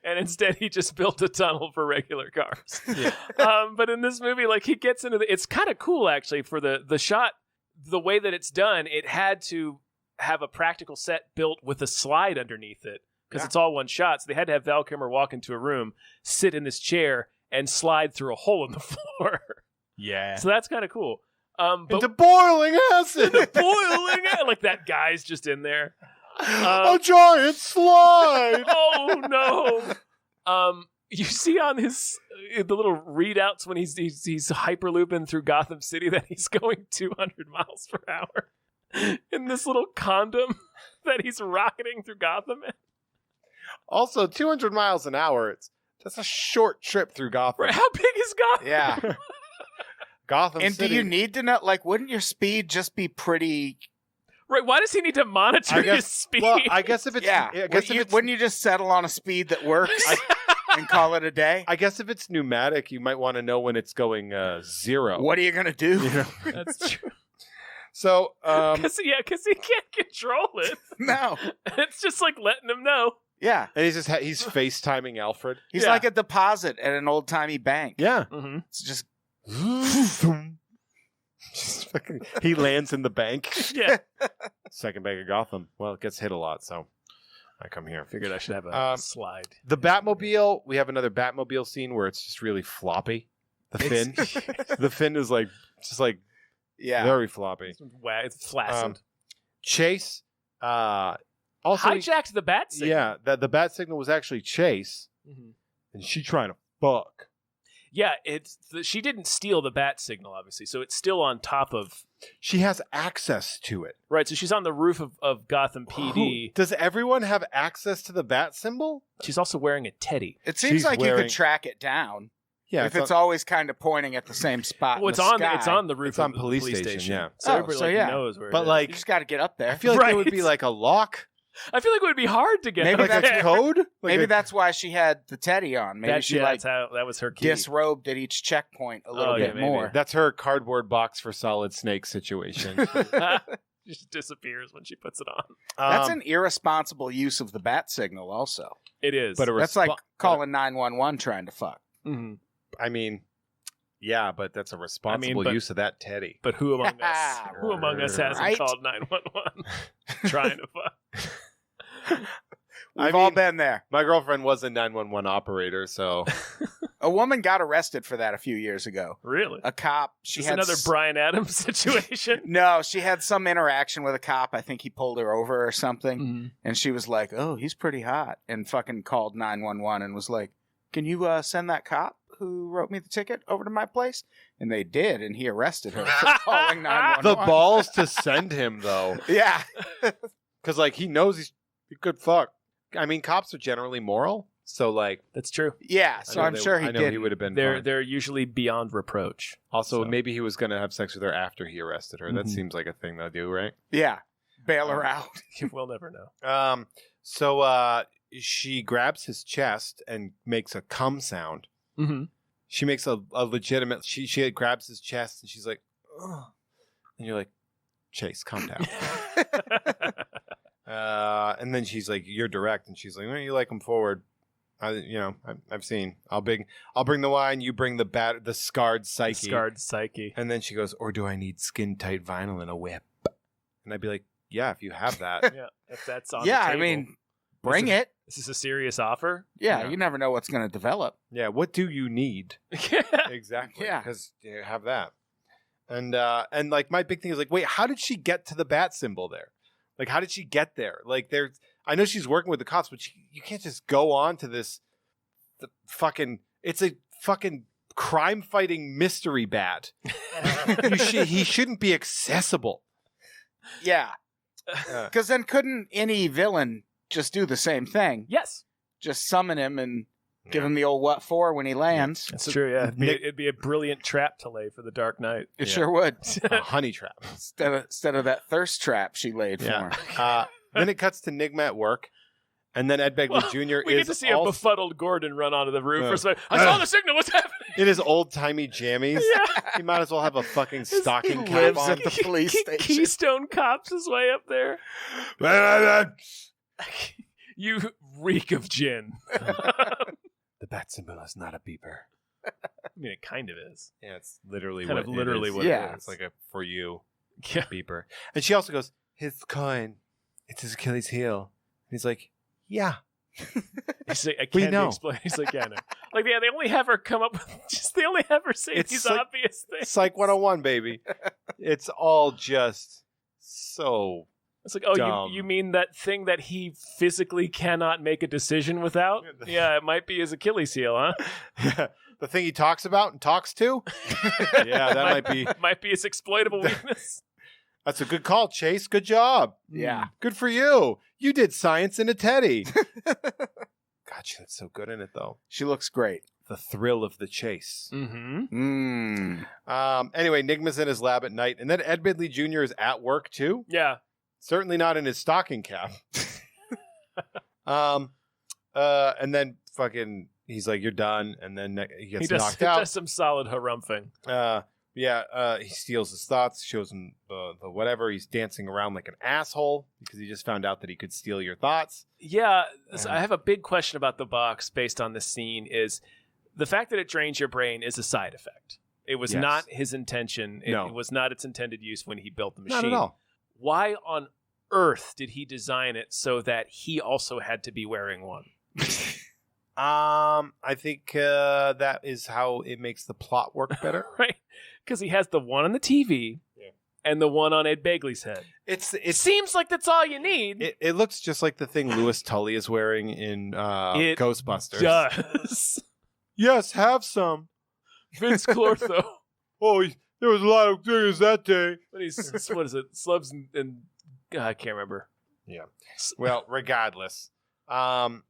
B: And instead he just built a tunnel for regular cars.
A: Yeah.
B: But in this movie, like, he gets into it's kind of cool actually for the shot, the way that it's done. It had to have a practical set built with a slide underneath it because it's all one shot. So they had to have Val Kilmer walk into a room, sit in this chair, and slide through a hole in the floor.
A: Yeah.
B: So that's kind of cool. But
A: Into boiling acid.
B: boiling like that guy's just in there.
A: A giant slide.
B: Oh no! You see on the little readouts when he's hyperlooping through Gotham City that he's going 200 miles per hour in this little condom that he's rocketing through Gotham in.
A: Also, 200 miles an hour. That's a short trip through Gotham.
B: Right, how big is Gotham?
C: Yeah.
A: Gotham
C: And
A: City.
C: do you need to know? Like, wouldn't your speed just be pretty?
B: Right, why does he need to monitor his speed?
A: Well, I guess if it's
C: Wouldn't you just settle on a speed that works and call it a day?
A: I guess if it's pneumatic, you might want to know when it's going 0.
C: What are you gonna do?
A: You know?
B: That's true.
A: So,
B: Because he can't control it.
C: No.
B: It's just like letting him know.
C: Yeah.
A: and he's FaceTiming Alfred.
C: He's
B: Yeah.
C: like a deposit at an old timey bank.
A: Yeah.
B: Mm-hmm.
C: It's just
A: He lands in the bank.
B: Yeah.
A: Second bank of Gotham. Well, it gets hit a lot, so I come here.
B: Figured I should have a slide.
A: The Batmobile, we have another Batmobile scene where it's just really floppy. The fin. The fin is just
C: yeah.
A: very floppy.
B: It's flaccid.
A: Chase, also,
B: Hijacked the bat signal.
A: yeah, the bat signal was actually Chase,
B: Mhm.
A: and she trying to fuck.
B: Yeah, she didn't steal the bat signal, obviously, so it's still on top of...
A: She has access to it.
B: Right, so she's on the roof of Gotham PD.
A: Does everyone have access to the bat symbol?
B: She's also wearing a teddy.
C: It seems
A: She's
C: like you
A: wearing-
C: could track it down
A: Yeah,
C: if it's always kind of pointing at the same spot.
B: Well,
C: in the sky.
B: it's on the roof
A: It's
B: of
A: on
B: the
A: police
B: police
A: station,
B: station.
A: yeah.
B: So
C: Oh,
B: everybody
C: so yeah.
B: knows where
A: But,
B: it is.
A: like,
C: You just got to get up there.
A: I feel like there would
B: Right.
A: be like a lock,
B: I feel like it would be hard to get
C: Maybe
B: up
A: like
B: there.
A: a code. Like
C: Maybe
A: a-
C: that's why she had the teddy on. Maybe she
B: that's how that was her key.
C: disrobed at each checkpoint a little
B: Oh, yeah,
C: bit
B: maybe.
C: more.
A: That's her cardboard box for Solid Snake situation.
B: She just disappears when she puts it on.
C: That's an irresponsible use of the bat signal. Also,
B: It is.
A: but
C: that's like calling 911 trying to fuck.
B: Mhm.
A: I mean, yeah, but that's a responsible
B: but-
A: use of that teddy.
B: But who among us? Who among us hasn't
C: Right?
B: called 911 trying to fuck?
C: We've
A: I
C: all
A: mean-
C: been there.
A: My girlfriend was a 911 operator, so
C: A woman got arrested for that a few years ago.
B: Really?
C: A cop. She
B: Is
C: had
B: another Bryan Adams situation?
C: No, she had some interaction with a cop. I think he pulled her over or something,
B: Mm-hmm.
C: and she was like, "Oh, he's pretty hot," and fucking called 911 and was like, "Can you send that cop who wrote me the ticket over to my place?" And they did, and he arrested her for calling 911.
A: the balls to send him though,
C: Yeah.
A: because like he knows he's a good fuck. I mean, cops are generally moral, so like
B: That's true.
C: Yeah, so I'm sure he
A: I know
C: did.
A: he would have been.
B: They're
A: fine.
B: they're usually beyond reproach.
A: Also,
B: so.
A: maybe he was going to have sex with her after he arrested her. That
B: Mhm.
A: seems like a thing they'll do, right?
C: Yeah. Bail her out.
B: We'll never know.
A: So she grabs his chest and makes a cum sound.
B: Mm-hmm.
A: She makes a legitimate. She grabs his chest and she's like, ugh. And you're like, Chase, calm down. And then she's like, "You're direct," and she's like, "Well, you like him forward." I've seen. I'll bring the wine. You bring the scarred psyche.
B: Scarred psyche.
A: And then she goes, "Or do I need skin tight vinyl and a whip?" And I'd be like, "Yeah, if you have that."
B: Yeah, if that's on
C: Yeah,
B: the
C: I
B: table.
C: mean, bring
B: This is-
C: it.
B: This is a serious offer.
C: Yeah,
A: Yeah.
C: you never know what's going to develop.
A: Yeah. What do you need?
B: Yeah.
A: Exactly.
C: Yeah.
A: Because you have that. And like my big thing is like, wait, how did she get to the bat symbol there? Like, how did she get there? Like, I know she's working with the cops, but you can't just go on to this. It's a fucking crime-fighting mystery bat. He shouldn't be accessible.
C: Yeah.
A: Uh,
C: Because then couldn't any villain just do the same thing?
B: Yes,
C: Just summon him and give him the old what for when he lands?
B: that's
A: So
B: true. Yeah,
A: Nick-
B: it'd be a brilliant trap to lay for the Dark Knight.
C: It
A: Yeah.
C: sure would.
A: a honey trap.
C: Instead of that thirst trap she laid for him.
A: Then it cuts to Nigma at work, And then Ed Begley Jr.
B: We
A: is
B: get to see a
A: also
B: befuddled Gordon run onto the roof. I saw the signal. What's happening?
A: in his old-timey jammies.
B: Yeah.
A: He might as well have a fucking stocking cap
C: lives
A: on.
C: at the police station.
B: Keystone Cops his way up there. You reek of gin.
A: The bat symbol is not a beeper.
B: I mean, it kind of is.
A: Yeah, it's literally
B: Kind
A: what
B: of literally
A: it is.
B: what
C: Yeah.
B: it
A: It's
B: is.
A: like a for you
B: Yeah.
A: beeper. And she also goes, his coin, it's his Achilles heel. And he's like, yeah.
B: He's like, I
A: We
B: can't
A: know.
B: explain. He's like, yeah, no. Like, yeah, they only have her come up with they only have her say
A: It's
B: these
A: like-
B: obvious things.
A: Psych 101, baby. It's all just so...
B: It's like, oh,
A: dumb.
B: you mean that thing that he physically cannot make a decision without? Yeah, it might be his Achilles heel, huh?
A: The thing he talks about and talks to? Yeah, that might be...
B: Might be his exploitable weakness.
A: That's a good call, Chase. Good job.
C: Yeah.
A: Good for you. You did science in a teddy. God, she looks so good in it, though.
C: She looks great.
A: The thrill of the chase.
B: Mm-hmm.
A: Anyway, Nigma's in his lab at night, and then Ed Begley Jr. is at work, too.
B: Yeah.
A: Certainly not in his stocking cap. And then fucking, he's like, "You're done," and then he gets knocked
B: He
A: out.
B: does some solid harumphing.
A: He steals his thoughts, shows him the whatever. He's dancing around like an asshole because he just found out that he could steal your thoughts.
B: Yeah, so I have a big question about the box based on this scene is the fact that it drains your brain is a side effect. It was
A: Yes.
B: not his intention. It,
A: No.
B: it was not its intended use when he built the machine.
A: Not at all.
B: Why on earth did he design it so that he also had to be wearing one?
A: I think that is how it makes the plot work better.
B: Right? Because he has the one on the TV and the one on Ed Begley's head.
A: It
B: It seems like that's all you need.
A: it looks just like the thing Louis Tully is wearing in
B: It
A: Ghostbusters.
B: does.
A: Yes, have some.
B: Vince Clortho.
A: Oh, there was a lot of things that day.
B: What is it? Slubs and I can't remember.
A: Yeah. Well, regardless. And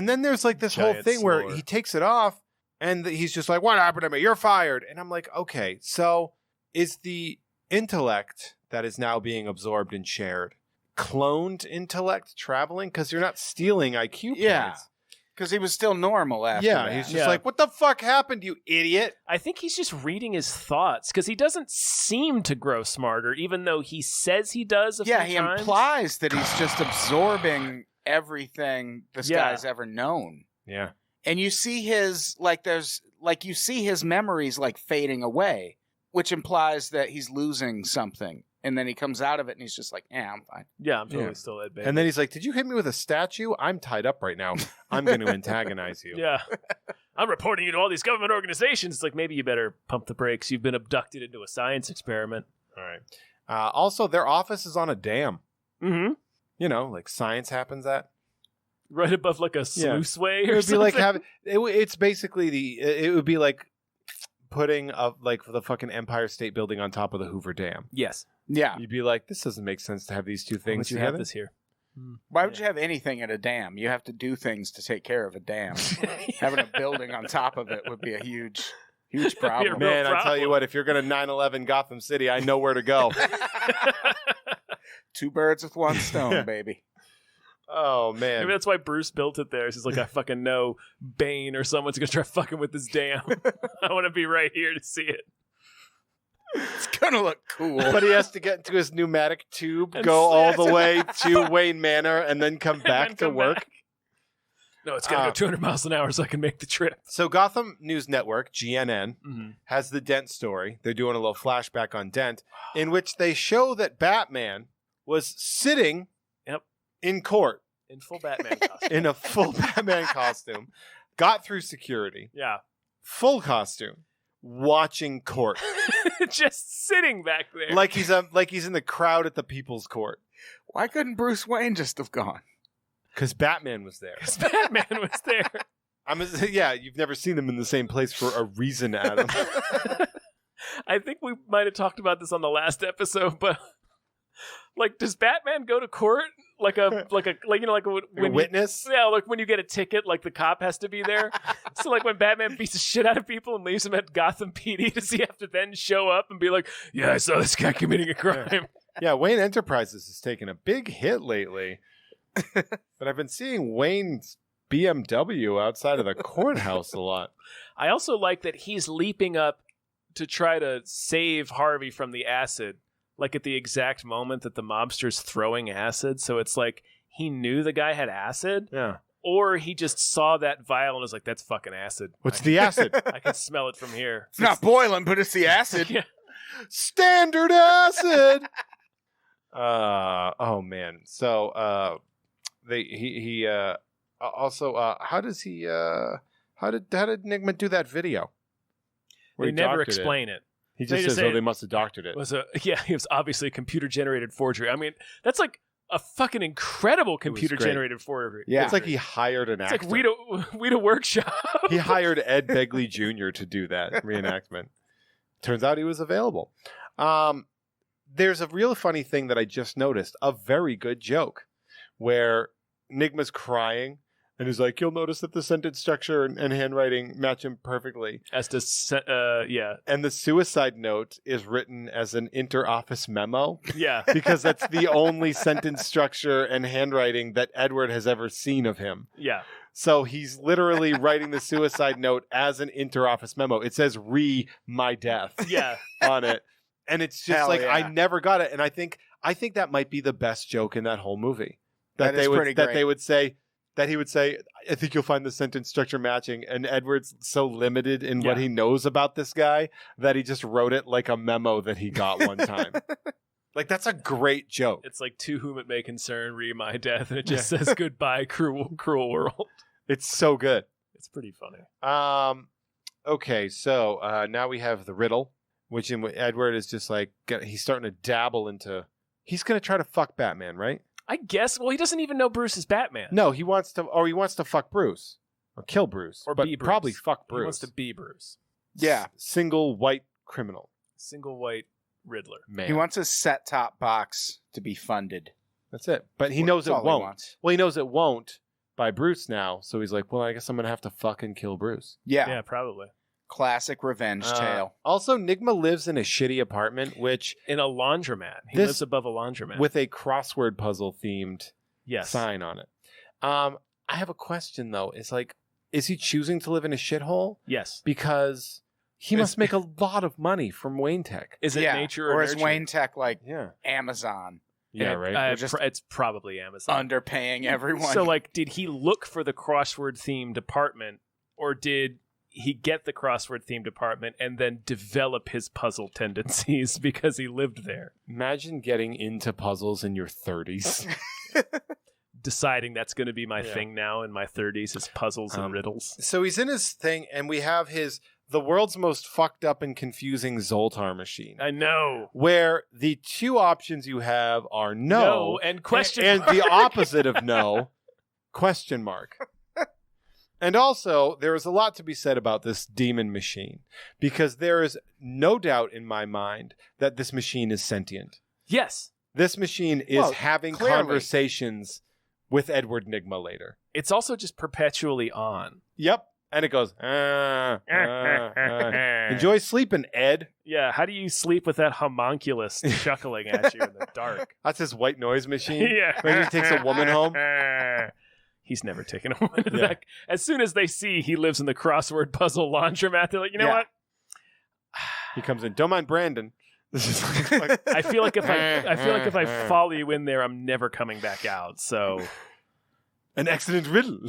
A: then there's like this whole
B: Giant
A: thing where
B: slur.
A: he takes it off and he's just like, "What happened to me? You're fired." And I'm like, okay, so is the intellect that is now being absorbed and shared cloned intellect traveling? Because you're not stealing IQ points.
C: Yeah. Because he was still normal after
A: Yeah,
C: that.
A: he's just like, "What the fuck happened, you idiot?"
B: I think he's just reading his thoughts because he doesn't seem to grow smarter, even though he says he does.
C: he
B: few times.
C: implies that he's just absorbing everything this
B: Yeah.
C: guy's ever known.
A: Yeah.
C: And you see his you see his memories like fading away, which implies that he's losing something. And then he comes out of it and he's just like, "Yeah, I'm fine."
B: Yeah, I'm totally
A: Yeah.
B: still Ed Begley.
A: And then he's like, "Did you hit me with a statue? I'm tied up right now. I'm going to antagonize you."
B: yeah, I'm reporting you to all these government organizations. It's like maybe you better pump the brakes. You've been abducted into a science experiment.
A: All right. Also, their office is on a dam.
B: Mm-hmm.
A: You know, like science happens at.
B: Right above like a sluiceway
A: It
B: or
A: would be
B: something.
A: like having. It's basically it would be like putting like the fucking Empire State Building on top of the Hoover Dam.
B: Yes.
C: Yeah.
A: You'd be like, this doesn't make sense to have these two
B: Why
A: things
B: would you
A: together.
B: have this here?
C: Why would you have anything at a dam? You have to do things to take care of a dam. Having a building on top of it would be a huge problem.
B: Real
A: Man, I tell
B: problem.
A: you what, if you're going to 9/11 Gotham City, I know where to go.
C: Two birds with one stone, baby.
A: Oh man.
B: Maybe that's why Bruce built it there. He's like, I fucking know Bane or someone's gonna try fucking with this dam. I want to be right here to see it.
C: It's gonna look cool.
A: But he has to get into his pneumatic tube,
B: And
A: go all
B: sit.
A: the way to Wayne Manor, and then come back
B: And
A: to
B: then come
A: work.
B: back. No, it's gonna go 200 miles an hour so I can make the trip.
A: So Gotham News Network, GNN,
B: Mm-hmm.
A: has the Dent story. They're doing a little flashback on Dent, in which they show that Batman was sitting in court
B: In full Batman costume.
A: in a full Batman costume, got through security,
B: Yeah.
A: full costume, watching court.
B: Just sitting back there.
A: like he's in the crowd at the People's Court.
C: Why couldn't Bruce Wayne just have gone?
A: Because Batman was there.
B: Because Batman was there.
A: Yeah, you've never seen them in the same place for a reason, Adam.
B: I think we might have talked about this on the last episode, but like, does Batman go to court like when
A: A witness?
B: Yeah, like when you get a ticket, like the cop has to be there. So like when Batman beats the shit out of people and leaves them at Gotham PD, does he have to then show up and be like, "Yeah, I saw this guy committing a crime"?
A: Yeah, Wayne Enterprises has taken a big hit lately. But I've been seeing Wayne's BMW outside of the courthouse a lot.
B: I also like that he's leaping up to try to save Harvey from the acid, like at the exact moment that the mobster's throwing acid. So it's like he knew the guy had acid,
A: Yeah.
B: or he just saw that vial and was like, that's fucking acid.
A: What's the acid?
B: I can smell it from here.
C: It's not boiling, but it's the acid.
B: Yeah.
A: Standard acid. Oh man. So how does he how did Nigma do that video? Where
B: They
A: he
B: never
A: doctored it?
B: explain it.
A: He
B: They
A: just
B: just
A: says,
B: say
A: "Oh, they must have doctored it."
B: It was obviously a computer generated forgery. I mean, that's like a fucking incredible computer generated forgery.
C: Yeah.
A: It's like he hired an
B: It's
A: actor.
B: like Weta Workshop.
A: He hired Ed Begley Jr. to do that reenactment. Turns out he was available. There's a real funny thing that I just noticed. A very good joke where Nigma's crying and he's like, "You'll notice that the sentence structure and handwriting match him perfectly."
B: As to, yeah.
A: And the suicide note is written as an inter-office memo
B: Yeah.
A: because that's the only sentence structure and handwriting that Edward has ever seen of him.
B: Yeah.
A: So he's literally writing the suicide note as an inter-office memo. It says "re my death"
B: Yeah.
A: on it. And it's just
C: Hell
A: like,
C: yeah.
A: I never got it. And I think that might be the best joke in that whole movie.
C: That is pretty great.
A: He would say, "I think you'll find the sentence structure matching." And Edward's so limited in what
B: Yeah.
A: he knows about this guy that he just wrote it like a memo that he got one time. Like, that's a great joke.
B: It's like, "To whom it may concern, re my death," and it just says goodbye, cruel world.
A: It's so good.
B: It's pretty funny.
A: Okay, so now we have the riddle, which Edward is just like, he's starting to dabble into, he's going to try to fuck Batman, right?
B: I guess. Well, he doesn't even know Bruce is Batman.
A: No, he wants to fuck Bruce. Or kill Bruce.
B: Or
A: but
B: be Bruce.
A: probably fuck Bruce.
B: He wants to be Bruce.
C: Yeah.
A: Single white criminal.
B: Single white Riddler.
A: Man.
C: He wants his set-top box to be funded.
A: That's it. But he knows
C: That's
A: it
C: all he
A: won't.
C: wants.
A: Well, he knows it won't by Bruce now. So he's like, well, I guess I'm going to have to fucking kill Bruce.
C: Yeah.
B: Yeah, probably.
C: Classic revenge tale.
A: Also, Nigma lives in a shitty apartment, which
B: In a laundromat. He
A: This-
B: lives above a laundromat.
A: with a crossword puzzle themed
B: yes.
A: sign on it. I have a question though. It's like, is he choosing to live in a shithole?
B: Yes.
A: Because he must make a lot of money from Wayne Tech.
B: Is it
C: Yeah.
B: nature
C: Or
B: or
C: is
B: nurture?
C: Wayne Tech like
A: Yeah.
C: Amazon
A: Yeah,
B: And,
A: right.
C: just-
B: it's probably Amazon.
C: underpaying everyone?
B: So, like, did he look for the crossword-themed apartment, or did he get the crossword-themed apartment and then develop his puzzle tendencies because he lived there?
A: Imagine getting into puzzles in your 30s.
B: Deciding that's going to be my
A: Yeah.
B: thing now in my 30s is puzzles and riddles.
A: So he's in his thing, and we have the world's most fucked up and confusing Zoltar machine,
B: I know.
A: where the two options you have are no
B: and question
A: and
B: mark.
A: the opposite of no, question mark. And also, there is a lot to be said about this demon machine, because there is no doubt in my mind that this machine is sentient.
B: Yes.
A: This machine is
C: Well,
A: having
C: clearly.
A: conversations with Edward Nigma later.
B: It's also just perpetually on.
A: Yep. And it goes, enjoy sleeping, Ed.
B: Yeah, how do you sleep with that homunculus chuckling at you in the dark?
A: That's his white noise machine.
B: Yeah.
A: When he takes a woman home.
B: He's never taken a woman
A: Yeah.
B: back. As soon as they see he lives in the crossword puzzle laundromat, they're like, you know
C: Yeah.
B: what?
A: He comes in. Don't mind Brandon. This is like,
B: I feel like if I follow you in there, I'm never coming back out. So
A: an excellent riddle.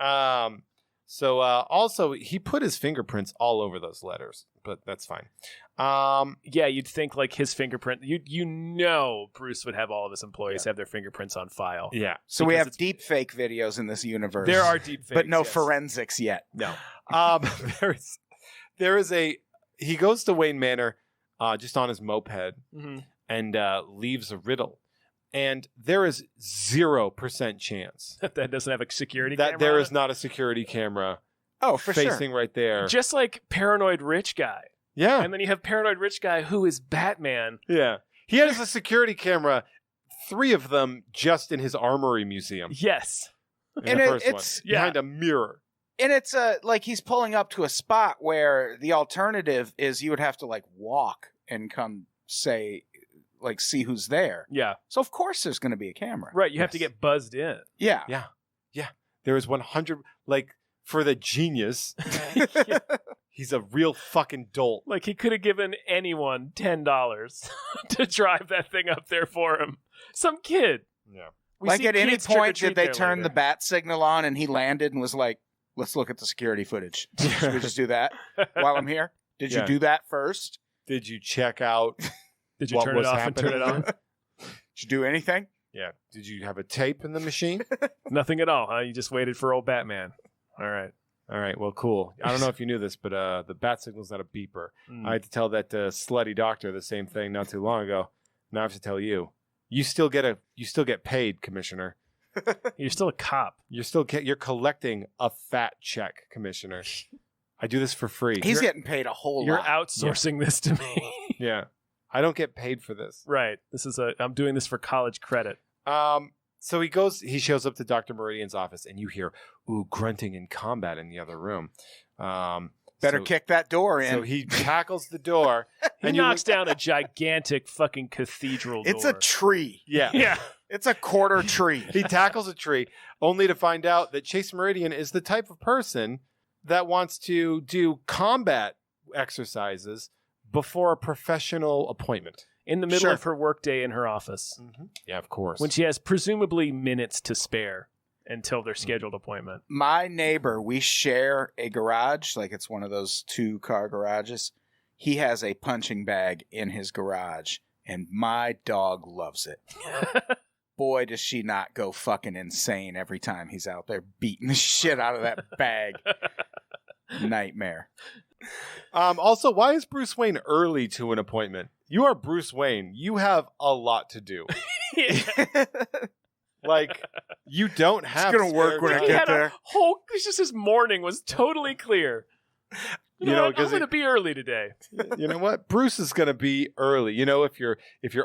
B: yeah.
A: So also he put his fingerprints all over those letters, but that's fine.
B: Yeah, you'd think like his fingerprint. You know, Bruce would have all of his employees have their fingerprints on file.
A: Yeah.
C: So we
B: because
C: have
B: it's-
C: deep fake videos in this universe.
B: There are deep fakes,
C: but no
B: yes.
C: forensics yet.
B: No.
A: There is he goes to Wayne Manor just on his moped
B: Mm-hmm.
A: and leaves a riddle. And there is 0% chance
B: That doesn't have a security
A: that
B: camera
A: there
B: on
A: is
B: it.
A: not a security camera
C: Oh, for sure.
A: facing right there.
B: Just like Paranoid Rich Guy.
A: Yeah.
B: And then you have Paranoid Rich Guy who is Batman.
A: Yeah. He has a security camera, 3 of them just in his armory museum.
B: Yes.
A: In
C: And
A: the
C: it-
A: first
C: it's-
A: one, behind a mirror.
C: And it's like he's pulling up to a spot where the alternative is you would have to like walk and come say like see who's there.
B: Yeah.
C: So of course there's going to be a camera.
B: Right. You have to get buzzed in.
C: Yeah.
A: Yeah. There is 100, like, for the genius, he's a real fucking dolt.
B: Like he could have given anyone $10 to drive that thing up there for him. Some kid.
A: Yeah.
B: We
C: Like
B: see
C: at any
B: kids
C: point
B: trick-or-treat
C: did they
B: there
C: turn
B: later.
C: the bat signal on and he landed and was like, let's look at the security footage. Should we just do that while I'm here? Did you
A: Yeah.
C: do that first?
A: Did you check out
B: Did you
A: what
B: turn it
A: was
B: off and turn it
A: happening?
B: on?
C: Did you do anything?
A: Yeah. Did you have a tape in the machine?
B: Nothing at all, huh? You just waited for old Batman. All right.
A: All right. Well, cool. I don't know if you knew this, but the bat signal's not a beeper. I had to tell that slutty doctor the same thing not too long ago. Now I have to tell you. You still get paid, Commissioner.
B: You're still a cop.
A: You're collecting a fat check, Commissioner. I do this for free.
C: He's getting paid a whole
B: You're
C: lot.
B: outsourcing this to me.
A: Yeah. I don't get paid for this.
B: Right. I'm doing this for college credit.
A: So he shows up to Dr. Meridian's office and you hear, ooh, grunting in combat in the other room.
C: Better kick that door in.
A: So he tackles the door.
B: He
A: and
B: knocks down a gigantic fucking cathedral door.
C: It's a tree.
A: Yeah.
B: Yeah.
C: It's a quarter tree.
A: He tackles a tree only to find out that Chase Meridian is the type of person that wants to do combat exercises before a professional appointment.
B: In the middle
C: Sure.
B: of her workday in her office.
A: Yeah, of course.
B: When she has presumably minutes to spare until their scheduled appointment.
C: My neighbor, we share a garage. Like it's one of those 2-car garages. He has a punching bag in his garage, and my dog loves it. Boy, does she not go fucking insane every time he's out there beating the shit out of that bag. Nightmare.
A: Also, why is Bruce Wayne early to an appointment? You are Bruce Wayne. You have a lot to do. Like, you don't have.
C: gonna work when I
A: spare
B: He
A: time.
B: had a whole. It's just his morning was totally clear. You know, what? I'm
A: 'cause
B: going to be early today.
A: You know what? Bruce is going to be early. You know, if you're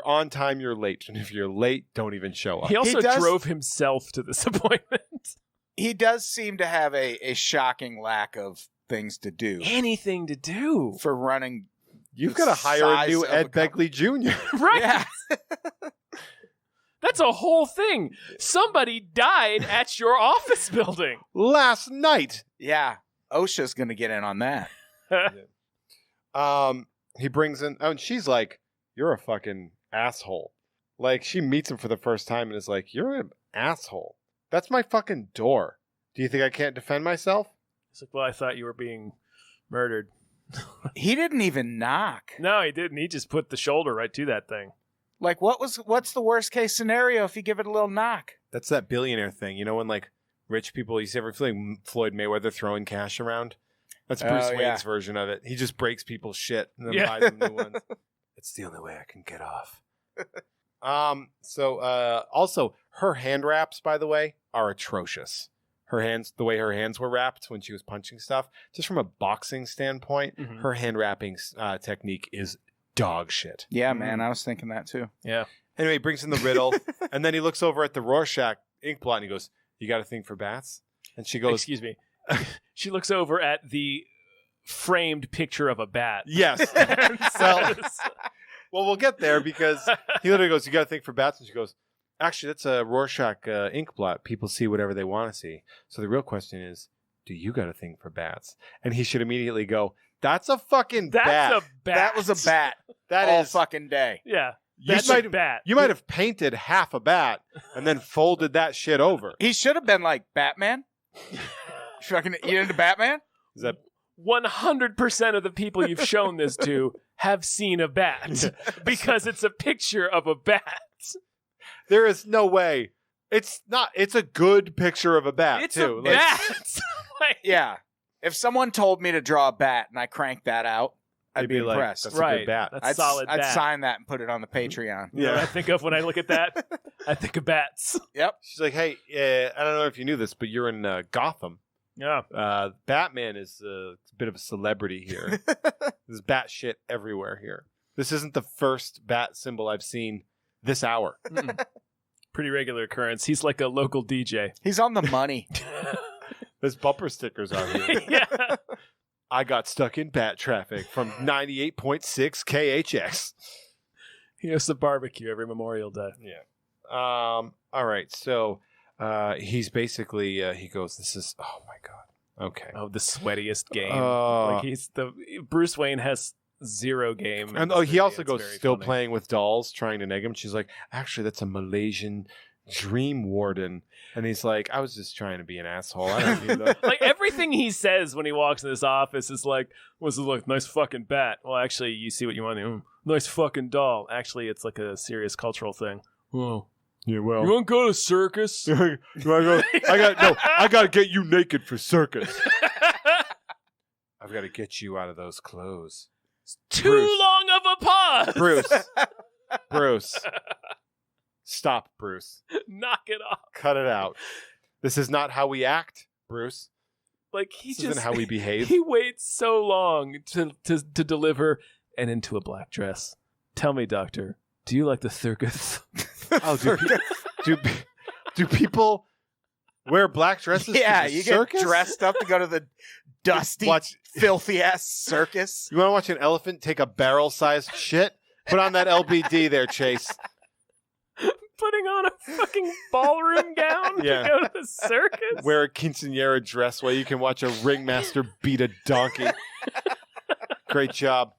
A: on time, you're late, and if you're late, don't even show up.
B: He also
C: does-
B: drove himself to this appointment.
C: He does seem to have a shocking lack of things to do
B: Anything to do,
C: for running.
A: You've
C: the
A: got to hire a
C: size
A: new
C: of
A: Ed
C: a company.
A: Begley Jr.
B: right?
C: Yeah.
B: That's a whole thing. Somebody died at your office building.
A: last night.
C: Yeah. OSHA's going to get in on that.
A: He brings in, and she's like, "You're a fucking asshole." Like, she meets him for the first time and is like, "You're an asshole. That's my fucking door. Do you think I can't defend myself?"
B: He's like, well, I thought you were being murdered.
C: He didn't even knock.
B: No, he didn't. He just put the shoulder right to that thing.
C: Like, what's the worst case scenario if you give it a little knock?
A: That's that billionaire thing. You know, when like rich people, you see ever feel like Floyd Mayweather throwing cash around? That's Bruce
C: Oh,
A: Wayne's
C: yeah.
A: version of it. He just breaks people's shit and then
B: Yeah.
A: buys them new ones. It's the only way I can get off. Also, her hand wraps, by the way, are atrocious. Her hands, the way her hands were wrapped when she was punching stuff, just from a boxing standpoint,
B: Mhm.
A: her hand wrapping technique is dog shit.
C: Yeah, man, I was thinking that too.
B: Yeah.
A: Anyway, he brings in the riddle, and then he looks over at the Rorschach ink blot and he goes, "You got a thing for bats?" And she goes,
B: Excuse me. She looks over at the framed picture of a bat.
A: "Yes."
B: And
A: Well,
B: says,
A: well, we'll get there because he literally goes, "You got a thing for bats?" And she goes, "Actually, that's a Rorschach ink blot. People see whatever they want to see. So the real question is, do you got a thing for bats?" And he should immediately go, "That's a fucking bat.
B: That's a bat.
C: That was a bat
A: That
C: all
A: is
C: fucking day.
B: Yeah.
A: you
B: That's
A: might
B: a bat.
A: you might have painted half a bat and then folded that shit over."
C: He should have been like, Batman? Fucking, you into Batman?
A: Is that
B: 100% of the people you've shown this to have seen a bat because it's a picture of a bat.
A: there is no way. It's not. It's a good picture of a bat
B: It's
A: too.
B: a
A: Like,
B: bat. Like,
C: Yeah. If someone told me to draw a bat and I cranked that out, I'd
A: they'd
C: be
A: like,
C: impressed.
A: "That's
B: right.
A: a good bat."
B: That's
C: I'd,
B: solid
C: I'd
B: bat.
C: sign that and put it on the Patreon.
B: You know what
A: Yeah.
B: I think of when I look at that? I think of bats.
C: Yep.
A: She's like, "Hey, I don't know if you knew this, but you're in Gotham.
B: Yeah.
A: Batman is a bit of a celebrity here. There's bat shit everywhere here. This isn't the first bat symbol I've seen this hour."
B: Pretty regular occurrence. He's like a local DJ.
C: He's on the money.
A: There's bumper stickers on here.
B: Yeah.
A: "I got stuck in bat traffic from 98.6 KHX."
B: He has a barbecue every Memorial Day.
A: Yeah. All right. So he's basically he goes, this is, oh my God. Okay.
B: Oh, the sweatiest game.
A: Uh,
B: Bruce Wayne has zero game. in
A: And
B: this
A: he
B: movie.
A: also
B: It's
A: goes,
B: very
A: still
B: funny.
A: playing with dolls, trying to neg him. She's like, actually, that's a Malaysian dream warden. And he's like, I was just trying to be an asshole. I don't need that.
B: Like everything he says when he walks in this office is like, "What's it look? Nice fucking bat." Well, actually, you see what you want. Nice fucking doll. Actually, it's like a serious cultural thing. Whoa.
A: Yeah,
B: You
A: well.
B: want to go to circus?
A: I got to get you naked for circus. I've got to get you out of those clothes.
B: Too
A: Bruce.
B: long of a pause.
A: Bruce. Stop, Bruce.
B: Knock it off.
A: Cut it out. This is not how we act, Bruce.
B: Like he
A: This
B: just
A: isn't how we behave.
B: He waits so long to deliver and into a black dress. Tell me, doctor, do you like the circus?
A: Oh, do people wear black dresses?
C: Yeah,
A: to the
C: you
A: circus?
C: get dressed up to go to the dusty,
A: Watch.
C: filthy ass circus.
A: You want to watch an elephant take a barrel-sized shit? Put on that LBD there, Chase.
B: Putting on a fucking ballroom gown
A: Yeah.
B: to go to the circus?
A: Wear a quinceanera dress where you can watch a ringmaster beat a donkey. Great job.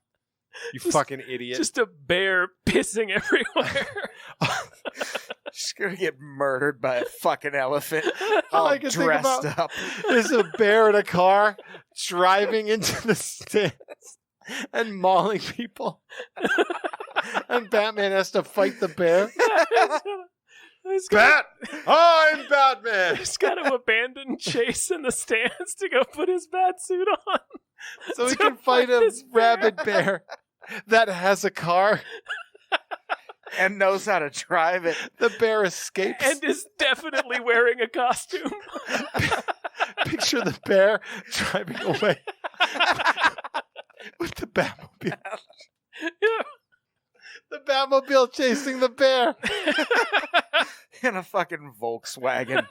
A: You fucking idiot.
B: Just a bear pissing everywhere.
C: She's gonna get murdered by a fucking elephant,
A: All
C: all
A: I can think
C: dressed
A: about
C: up.
A: There's a bear in a car driving into the stands and mauling people. And Batman has to fight the bear. I'm Batman!
B: He's got to abandon Chase in the stands to go put his bat suit on.
A: So he
B: To
A: can fight a
B: this bear.
A: rabid bear that has a car.
C: And knows how to drive it.
A: The bear escapes.
B: And is definitely wearing a costume.
A: Picture the bear driving away with the Batmobile.
B: Yeah.
A: The Batmobile chasing the bear.
C: In a fucking Volkswagen.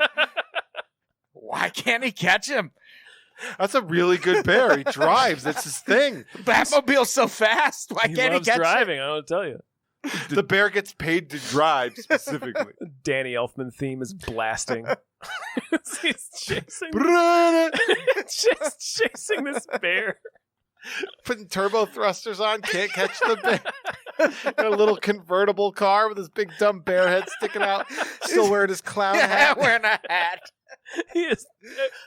C: Why can't he catch him?
A: That's a really good bear. He drives. That's his thing.
C: The Batmobile's so fast. Why
B: He
C: can't he
B: loves
C: catch
B: driving, I don't tell you.
A: The bear gets paid to drive specifically.
B: The Danny Elfman theme is blasting. He's chasing, just chasing this bear.
A: Putting turbo thrusters on, can't catch the bear. Got a little convertible car with his big dumb bear head sticking out. Still wearing his clown
C: him?
A: hat.
C: Wearing a hat.
B: He is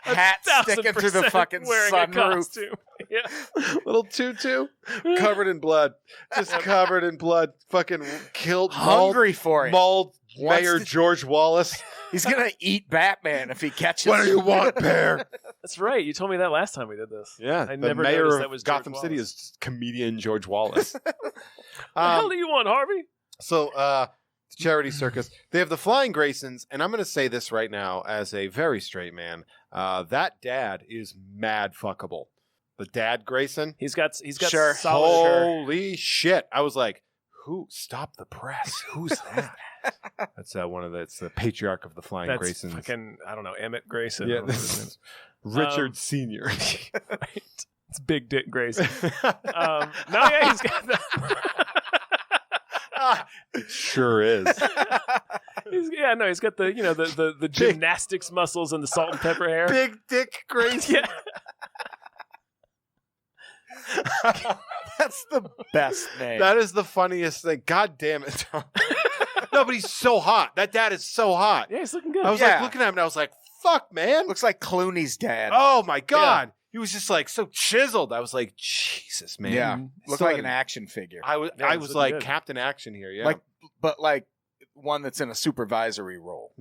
C: Hat sticking through the
B: 1000%
C: fucking
B: wearing
C: sunroof.
B: a costume. Yeah.
A: Little tutu, covered in blood. Just covered in blood. Fucking killed,
C: Hungry for it.
A: mauled
C: Wants
A: Mayor
C: to-
A: George Wallace.
C: He's gonna eat Batman if he catches
A: What do you
C: him.
A: want, bear?
B: That's right. You told me that last time we did this.
A: Yeah,
B: I
A: the
B: never
A: mayor
B: noticed
A: of
B: that was George
A: Gotham City
B: Wallace.
A: is comedian George Wallace.
B: What the hell do you want, Harvey?
A: So, the charity circus, they have the Flying Graysons, and I'm going to say this right now as a very straight man. That dad is mad fuckable. The dad Grayson.
B: He's got
C: Sure.
B: solid.
A: Holy shit! I was like, "Who? Stop the press! Who's that?" That's it's the patriarch of the Flying
B: That's
A: Graysons.
B: fucking, I don't know, Emmett Grayson.
A: Yeah,
B: I don't know what his name is.
A: Richard Senior.
B: Right. It's Big Dick Grayson. No, yeah, he's got that.
A: It sure is.
B: He's got the gymnastics muscles and the salt and pepper hair.
A: Big Dick Grayson.
B: Yeah.
C: That's the best name.
A: That is the funniest thing. God damn it, Tom. No, but he's so hot. That dad is so hot.
B: Yeah, he's looking good.
A: I was
C: Yeah.
A: like looking at him and I was like, fuck, man.
C: Looks like Clooney's dad.
A: Oh my God. He was just like so chiseled. I was like, Jesus, man.
C: yeah, looked
A: So
C: like an action figure.
A: I was
B: Yeah,
A: I
B: he's
A: was
B: looking
A: like
B: good.
A: Captain Action here, yeah.
C: But one that's in a supervisory role,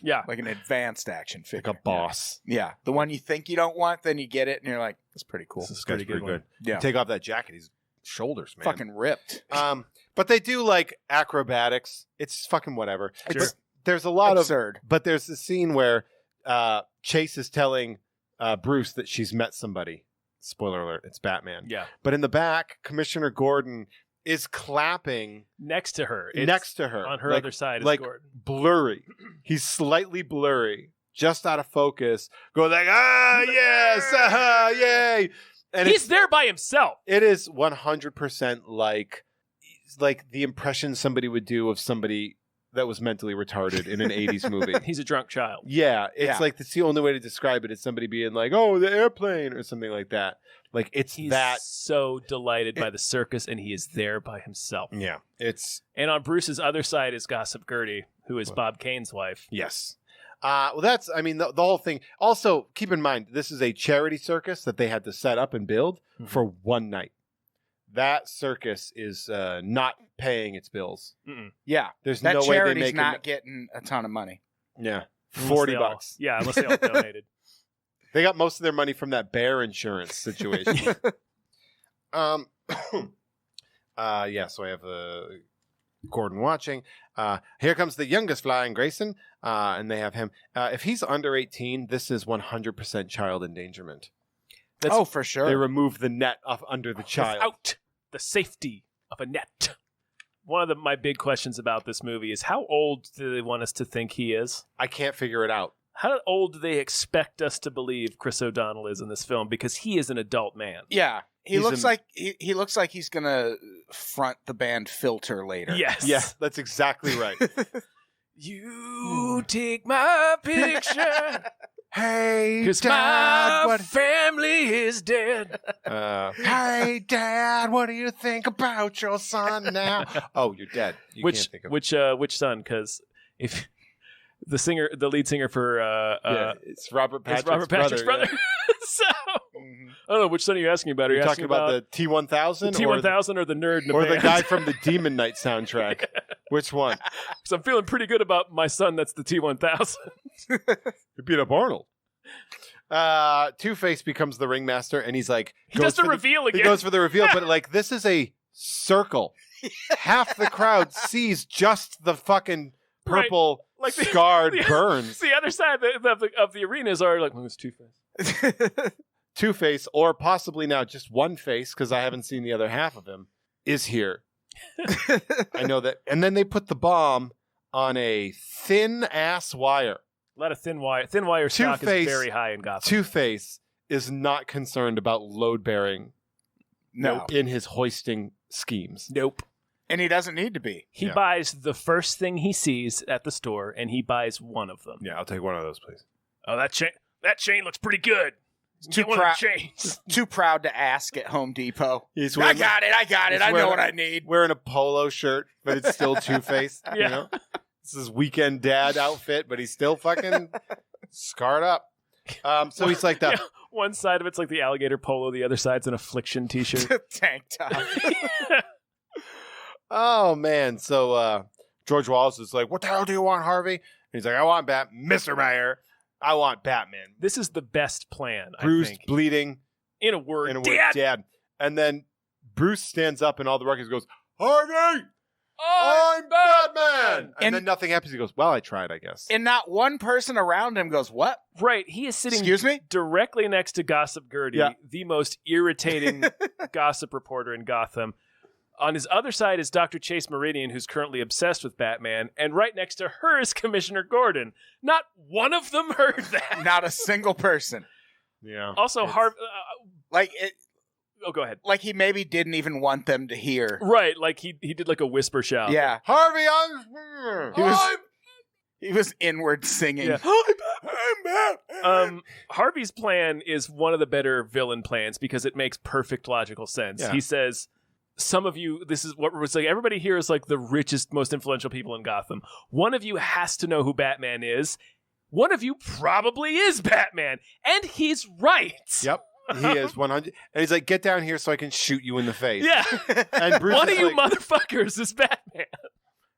B: Yeah.
C: like an advanced action
A: like
C: figure.
A: a boss.
C: Yeah, the one you think you don't want, then you get it, and you're like, that's pretty cool.
B: This is
A: This guy's
B: pretty good.
C: Yeah,
A: Take off that jacket, his shoulders, man.
C: fucking ripped.
A: But they do like acrobatics. It's fucking whatever.
B: Sure.
A: But there's a lot
C: Absurd.
A: but there's a scene where Chase is telling Bruce that she's met somebody. Spoiler alert, it's Batman.
B: Yeah.
A: But in the back, Commissioner Gordon is clapping
B: Next to her. It's
A: next to her.
B: on her
A: like,
B: other side is
A: like
B: Gordon.
A: blurry. He's slightly blurry, just out of focus. Going like, yes, yay. And
B: He's there by himself.
A: it is 100% like like the impression somebody would do of somebody that was mentally retarded in an 80s movie.
B: He's a drunk child.
A: Yeah, it's
C: Yeah.
A: like that's the only way to describe it is somebody being like, "Oh, the airplane" or something like that. Like it's
B: He's
A: that.
B: so delighted by the circus, and he is there by himself.
A: Yeah, it's
B: And on Bruce's other side is Gossip Gertie, who is Bob Kane's wife.
A: yes. Well, that's I mean the whole thing. Also, keep in mind this is a charity circus that they had to set up and build for one night. That circus is not paying its bills.
C: Yeah.
A: There's
C: That
A: no way they
C: charity's
A: make
C: not getting a ton of money.
A: Yeah,
B: Unless
A: $40.
B: they all- Yeah, unless they all donated.
A: They got most of their money from that bear insurance situation. Yeah, so I have Gordon watching. Here comes the youngest flying Grayson, and they have him. If he's under 18, this is 100% child endangerment.
C: Oh, for sure.
A: They remove the net off under the child.
B: Without the safety of a net. One of my big questions about this movie is how old do they want us to think he is?
A: I can't figure it out.
B: How old do they expect us to believe Chris O'Donnell is in this film? Because he is an adult man.
C: Yeah. He
A: He's
C: looks like he looks like he's gonna front the band Filter later.
B: Yes.
A: Yeah, that's exactly right.
B: You take my picture.
A: Hey,
B: Because
A: Dad,
B: my family is dead.
A: hey, Dad, what do you think about your son now? Oh, you're dead. You can't think of
B: Which son? Because if the lead singer for
A: yeah, it's Robert Patrick's,
B: is Robert Patrick's brother.
A: yeah.
B: So I don't know which son are you asking about. Are you
A: You're
B: asking
A: talking about the
B: the
A: T-1000?
B: T-1000 or the nerd in the
A: or the
B: band?
A: guy from the Demon Knight soundtrack? Which one?
B: Because I'm feeling pretty good about my son. That's the T-1000.
A: You beat up Arnold. Two-Face becomes the ringmaster, and he's like...
B: He does the reveal
A: He
B: again.
A: goes for the reveal, but like this is a circle. Half the crowd sees just the fucking purple
B: Like the-
A: scarred
B: the-
A: burns.
B: The other side of the arenas are like, who's Two-Face?
A: Two-Face, or possibly now just one face, because I haven't seen the other half of him, is here. I know that. And then they put the bomb on a thin-ass wire.
B: A lot of thin wire. Thin wire stock is
A: Two-Face-
B: very high in Gotham.
A: Two-Face is not concerned about load-bearing
C: No.
A: in his hoisting schemes.
B: Nope.
C: And he doesn't need to be.
B: He
A: Yeah.
B: buys the first thing he sees at the store, and he buys one of them.
A: Yeah, I'll take one of those, please.
B: Oh, that chain looks pretty good.
C: Too
B: Get one of
C: proud.
B: the chains.
C: Too proud to ask at Home Depot.
A: He's
C: I got it.
A: he's
C: I know
A: wearing
C: what
A: a-
C: I need.
A: wearing a polo shirt, but it's still Two-Face.
B: Yeah.
A: You know? This is weekend dad outfit, but he's still fucking scarred up. So he's like that.
B: Yeah, one side of it's like the alligator polo, the other side's an affliction t-shirt.
C: Tank top.
A: Oh man. So George Wallace is like, "What the hell do you want, Harvey?" And he's like, "I want Mr. Mayor. I want Batman."
B: This is the best plan,
A: Bruised,
B: I think.
A: bleeding,
B: In a word,
A: in a word,
B: Dad!
A: Dad. And then Bruce stands up, and all the Rockies goes, "Harvey, I'm Batman!" And
C: And-
A: then nothing happens. He goes, "Well, I tried, I guess."
C: And not one person around him goes, "What?
B: Right, he is sitting
C: Excuse me?"
B: directly next to Gossip Gertie,
A: Yeah.
B: the most irritating gossip reporter in Gotham. On his other side is Dr. Chase Meridian, who's currently obsessed with Batman, and right next to her is Commissioner Gordon. Not one of them heard that.
C: Not a single person.
A: Yeah.
B: Also,
A: It's-
C: Like it.
B: oh, go ahead.
C: Like he maybe didn't even want them to hear.
B: Right, like he did like a whisper shout.
C: Yeah.
A: Harvey, I'm.
C: He was- He was inward singing.
B: Yeah.
A: I'm Batman.
B: Harvey's plan is one of the better villain plans because it makes perfect logical sense.
A: Yeah.
B: He says, some of you, this is what was like, everybody here is like the richest, most influential people in Gotham. One of you has to know who Batman is. One of you probably is Batman. And he's right.
A: Yep. He is 100. And he's like, "Get down here so I can shoot you in the face."
B: Yeah.
A: And Bruce
B: One
A: is
B: of you
A: like,
B: motherfuckers is Batman.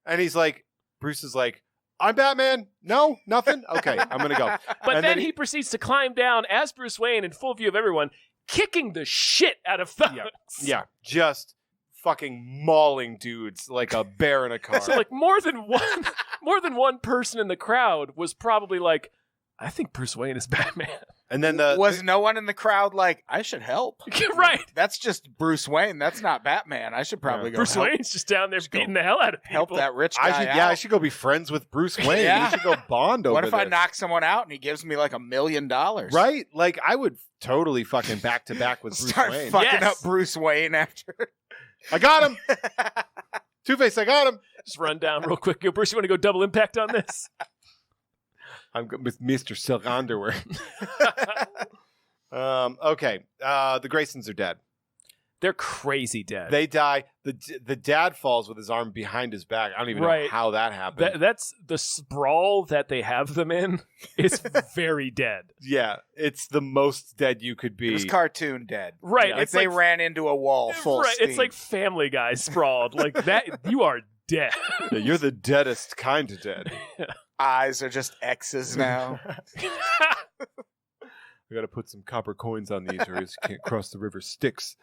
A: and he's like, Bruce is like, "I'm Batman. No, nothing. Okay, I'm gonna go."
B: But
A: And
B: then he proceeds to climb down as Bruce Wayne in full view of everyone, kicking the shit out of thugs.
A: Yeah, just fucking mauling dudes like a bear in a car.
B: So like more than one person in the crowd was probably like, I think Bruce Wayne is Batman.
A: And then
C: Was no one in the crowd like, "I should help"?
B: Right.
C: That's just Bruce Wayne. That's not Batman. I should probably go
B: Bruce
C: help,
B: Wayne's just down there
C: Just go
B: beating the hell out of people.
C: help that rich guy out.
A: I should go be friends with Bruce Wayne.
C: Yeah.
A: We should go bond over
C: What if I
A: this.
C: knock someone out and he gives me like $1 million?
A: Right? Like I would totally fucking back to back with Bruce
C: Start
A: Wayne.
C: fucking
B: Yes.
C: up Bruce Wayne after.
A: I got him. Two-Face, I got him.
B: Just run down real quick. Yo, Bruce, you want to go double impact on this?
A: I'm with Mr. Silk Underwear. Okay. The Graysons are dead.
B: They're crazy dead.
A: They die. The dad falls with his arm behind his back. I don't even know how that happened.
B: That's the sprawl that they have them in is very dead.
A: Yeah, it's the most dead you could be.
C: It was cartoon dead.
B: Right.
C: Like
B: It's
C: they
B: like,
C: ran into a wall full steam.
B: It's like Family Guy sprawled. Like that, you are dead.
A: Yeah, you're the deadest kind of dead.
C: Eyes are just X's now.
A: We got to put some copper coins on these, or else you can't cross the river Styx.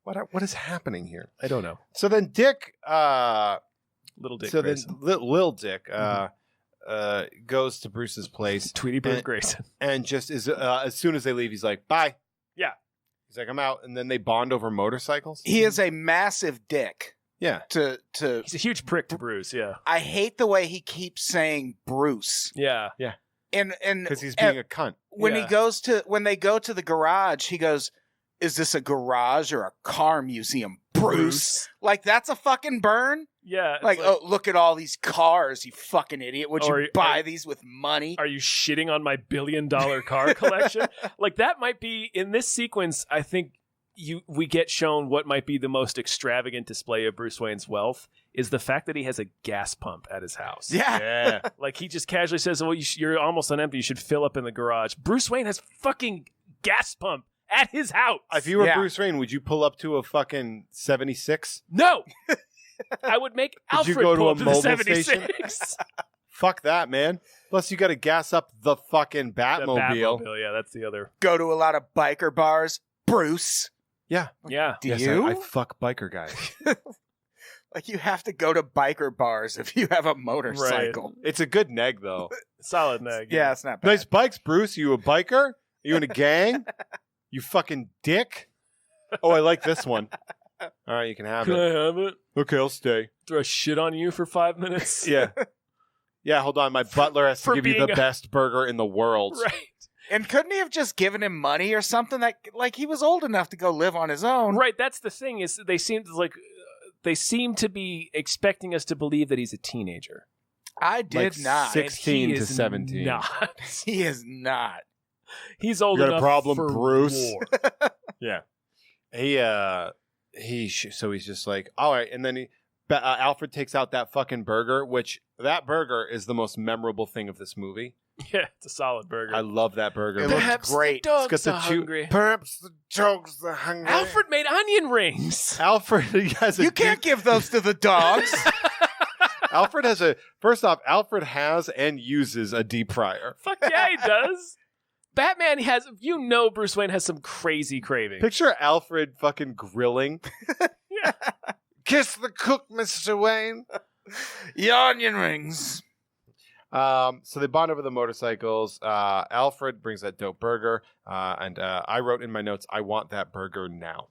A: What is happening here?
B: I don't know.
A: So then Dick,
B: Little Dick
A: so
B: Grayson.
A: then Lil Dick, goes to Bruce's place.
B: Tweety Bird Grayson.
A: And just as soon as they leave, he's like, "Bye."
B: Yeah.
A: He's like, "I'm out," and then they bond over motorcycles.
C: He is a massive dick.
A: Yeah.
C: To
B: He's a huge prick to Bruce. Yeah.
C: I hate the way he keeps saying Bruce.
B: Yeah.
C: And
A: because he's being a cunt.
C: When
B: Yeah.
C: when they go to the garage, he goes, "Is this a garage or a car museum, Bruce?" Like, that's a fucking burn.
B: Yeah. it's
C: Like, oh, look at all these cars, you fucking idiot. Would
B: Or-
C: you buy these with money?
B: Are you shitting on my $1 billion car collection? Like, that might be in this sequence. I think we get shown what might be the most extravagant display of Bruce Wayne's wealth is the fact that he has a gas pump at his house.
C: Yeah.
B: Like, he just casually says, "Well, you're almost on empty. You should fill up in the garage." Bruce Wayne has fucking gas pump at his house.
A: If you were
C: Yeah.
A: Bruce Wayne, would you pull up to a fucking 76?
B: No. I would make
A: Would
B: Alfred
A: you go to
B: pull
A: a
B: up to the
A: mobile
B: 76.
A: Fuck that, man. Plus, you got to gas up the fucking
B: The
A: Batmobile.
B: Batmobile, yeah, that's the other.
C: Go to a lot of biker bars, Bruce.
A: Yeah.
B: Yeah.
C: Do
A: Yes,
C: you?
A: I fuck biker guys.
C: Like, you have to go to biker bars if you have a motorcycle.
A: It's a good neg, though.
B: Solid neg.
C: Yeah, it's not bad.
A: Nice bikes, Bruce. You a biker? You in a gang? You fucking dick? Oh, I like this one. All right, you can have
B: Can
A: it.
B: I have it?
A: Okay, I'll stay.
B: Throw shit on you for 5 minutes?
A: Yeah. Yeah, hold on. My butler has to
B: For
A: give you
B: being
A: the
B: a-
A: best burger in the world.
B: Right.
C: And couldn't he have just given him money or something? That, like, he was old enough to go live on his own.
B: Right, that's the thing is they seem to be expecting us to believe that he's a teenager.
C: I did
A: Like
C: not.
A: 16
B: And he
A: to
B: is
A: 17.
B: Not.
C: He is not.
B: He's old
A: You got a
B: enough
A: problem,
B: for
A: Bruce?
B: war.
A: Yeah. So he's just like, all right. And then Alfred takes out that fucking burger, which that burger is the most memorable thing of this movie.
B: Yeah, it's a solid burger.
A: I love that burger.
C: It looks great.
B: The
A: It's got
B: dogs
A: the
B: are
A: chew-
B: hungry.
A: Perhaps the dogs are hungry.
B: Alfred made onion rings.
A: Alfred has a
C: You can't give those to the dogs.
A: Alfred has a first off, Alfred has and uses a deep fryer.
B: Fuck yeah, he does. Batman has, Bruce Wayne has some crazy craving.
A: Picture Alfred fucking grilling.
B: Yeah.
A: Kiss the cook, Mr. Wayne.
C: Your onion rings.
A: So they bond over the motorcycles. Alfred brings that dope burger. And I wrote in my notes, I want that burger now.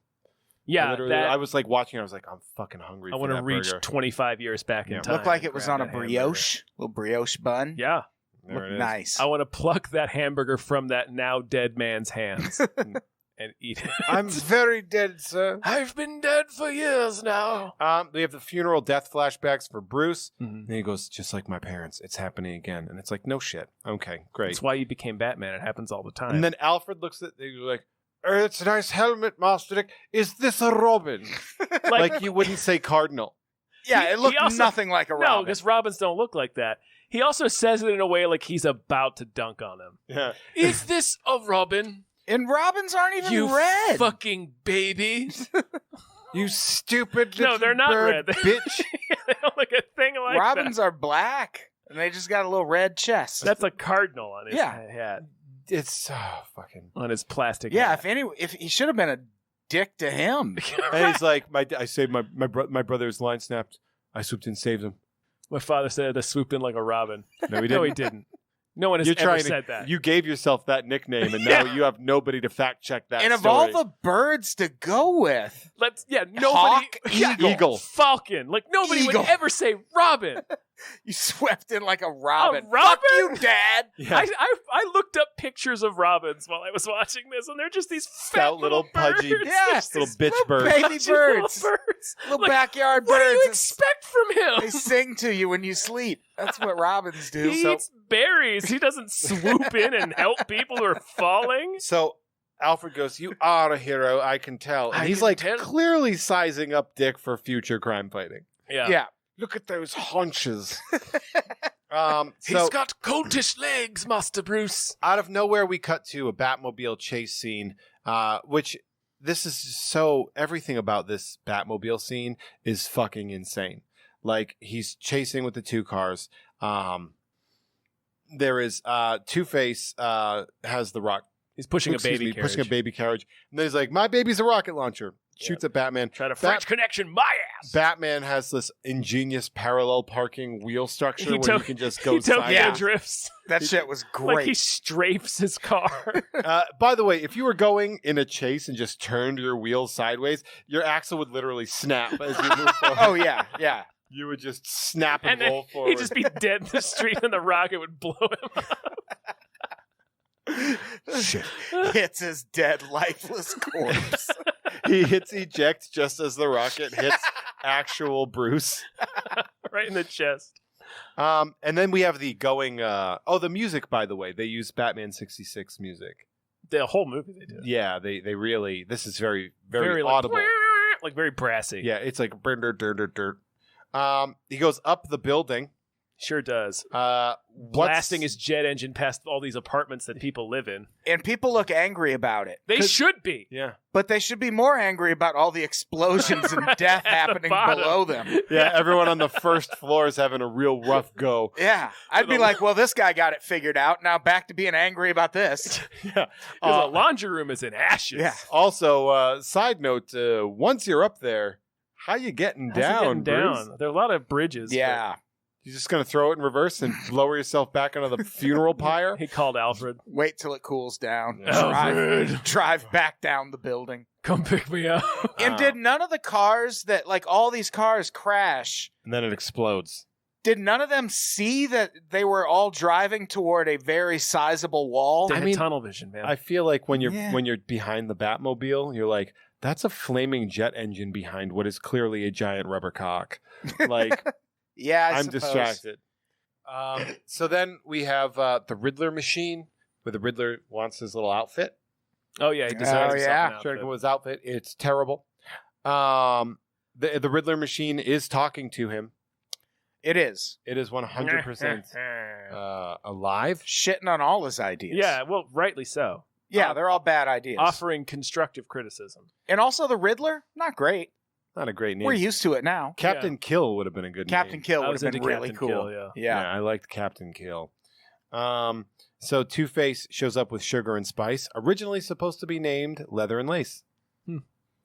B: Yeah,
A: Literally, I was like watching, I was like, I'm fucking hungry.
B: I
A: want to
B: reach 25 years back in
A: Yeah.
B: time.
C: Looked like it was
B: Grab
C: on a
B: that hamburger.
C: little brioche bun.
B: Yeah.
C: Looked nice.
B: I want to pluck that hamburger from that now dead man's hands and eat it.
A: I'm very dead, sir.
B: I've been dead for years now.
A: We have the funeral death flashbacks for Bruce.
B: Mm-hmm.
A: And he goes, just like my parents, it's happening again. And it's like, no shit. Okay, great.
B: That's why you became Batman. It happens all the time.
A: And then Alfred looks at he's like, it's a nice helmet, Master Dick. Is this a Robin? like you wouldn't say Cardinal.
C: Yeah,
B: He-
C: it looked
B: he also-
C: nothing like a
B: no,
C: Robin.
B: because Robins don't look like that. He also says it in a way like he's about to dunk on him.
A: Yeah.
B: Is this a Robin?
C: And Robins aren't even
B: You
C: red.
B: fucking baby.
A: You stupid
B: No,
A: little
B: they're not
A: bird,
B: red.
A: bitch.
B: They don't look a thing like
C: Robins
B: that.
C: are black, and they just got a little red chest.
B: That's a cardinal on his
C: Yeah.
B: hat.
A: It's so fucking.
B: On his plastic
C: yeah.
B: hat.
C: If he should have been a dick to him.
A: And he's like, I saved my brother's line snapped. I swooped in, saved him.
B: My father said to swoop in like a robin.
A: No, he
B: No, he
A: didn't.
B: didn't. No one has
A: You're
B: ever
A: trying
B: said
A: to.
B: that.
A: You gave yourself that nickname, and now you have nobody to fact check that.
C: And of
A: story.
C: all the birds to go with,
B: Nobody.
C: Hawk,
B: Yeah,
A: eagle.
B: Falcon. Like nobody
C: Eagle.
B: would ever say Robin.
C: You swept in like a robin.
B: A robin?
C: Fuck you, Dad.
A: Yeah.
B: I looked up pictures of robins while I was watching this, and they're just these fat
A: Stout little pudgy,
B: birds.
C: Yeah.
A: little bitch birds.
C: Baby
B: Pudgy
C: birds.
B: little birds.
C: Little
B: Like,
C: backyard
B: What do
C: birds.
B: you expect from
C: They
B: him?
C: sing to you when you sleep. That's what robins do.
B: He
C: So
B: eats berries. He doesn't swoop in and help people who are falling.
A: So Alfred goes, "You are a hero, I can tell." And
B: I
A: he's
B: can
A: like
B: tell.
A: clearly sizing up Dick for future crime fighting.
B: Yeah.
A: Look at those haunches.
B: He's
A: So
B: got coltish legs, Master Bruce.
A: out of nowhere, we cut to a Batmobile chase scene, which this is so everything about this Batmobile scene is fucking insane. Like he's chasing with the two cars. There is Two-Face has the rock.
B: He's pushing a baby carriage.
A: pushing a baby carriage, and then he's like, "My baby's a rocket launcher." Shoots at Batman.
B: Try to French connection my ass.
A: Batman has this ingenious parallel parking wheel structure
B: He
A: where you can just go
B: He Tokyo
A: sideways.
B: drifts.
C: that shit was
B: Like he
C: great.
B: strafes his car.
A: By the way, if you were going in a chase and just turned your wheels sideways, your axle would literally snap as you move forward.
C: Oh yeah, yeah.
A: You would just snap and,
B: And then
A: roll forward.
B: he'd just be dead in the street and the rocket would blow him up.
A: Shit.
C: Hits his dead, lifeless corpse.
A: He hits eject just as the rocket hits actual Bruce.
B: Right in the chest.
A: And then we have the going. The music, by the way, they use Batman 66 music.
B: The whole movie they did.
A: Yeah, they really. This is very, very
B: like,
A: audible.
B: like very brassy.
A: Yeah, it's like dirt. He goes up the building.
B: Sure does.
A: What's
B: Blasting his jet engine past all these apartments that people live in.
C: And people look angry about it.
B: They should be.
A: Yeah,
C: But they should be more angry about all the explosions and death
B: At the
C: happening
B: bottom.
C: below them.
A: yeah. Everyone on the first floor is having a real rough go.
C: Yeah. I'd be like, well, this guy got it figured out. Now back to being angry about this.
A: Yeah.
B: Because the laundry room is in ashes.
C: Yeah.
A: Also, side note: once you're up there, how you getting
B: How's it
A: down?
B: getting
A: Bruce?
B: down? There are a lot of bridges.
C: Yeah.
A: You're just gonna throw it in reverse and lower yourself back onto the funeral pyre?
B: He called Alfred.
C: Wait till it cools down.
B: Alfred.
C: Drive back down the building.
B: Come pick me up.
C: And did none of the cars that, like, all these cars crash,
A: And then it explodes.
C: did none of them see that they were all driving toward a very sizable wall?
B: They
A: I
B: had
A: mean,
B: tunnel vision, man.
A: I feel like when
C: Yeah.
A: you're behind the Batmobile, you're like, that's a flaming jet engine behind what is clearly a giant rubber cock. Like,
C: Yeah, I
A: I'm
C: suppose.
A: distracted. So then we have the Riddler machine, where the Riddler wants his little outfit.
B: oh, yeah. He deserves
C: Oh,
B: himself
C: yeah.
B: an
A: Trying to
B: outfit.
A: come with his outfit. It's terrible. The Riddler machine is talking to him.
C: It is.
A: It is 100% alive.
C: Shitting on all his ideas.
B: Yeah, well, rightly so.
C: Yeah, they're all bad ideas.
B: Offering constructive criticism.
C: And also the Riddler, not great.
A: Not a great name.
C: We're used to it now.
A: Captain Kill would have been a good
C: Captain
A: name.
C: Kill
B: I
C: would
B: was
C: have been
B: into
C: really
B: Captain
C: cool.
B: Kill, yeah.
C: Yeah.
A: I liked Captain Kill. So Two-Face shows up with Sugar and Spice, originally supposed to be named Leather and Lace.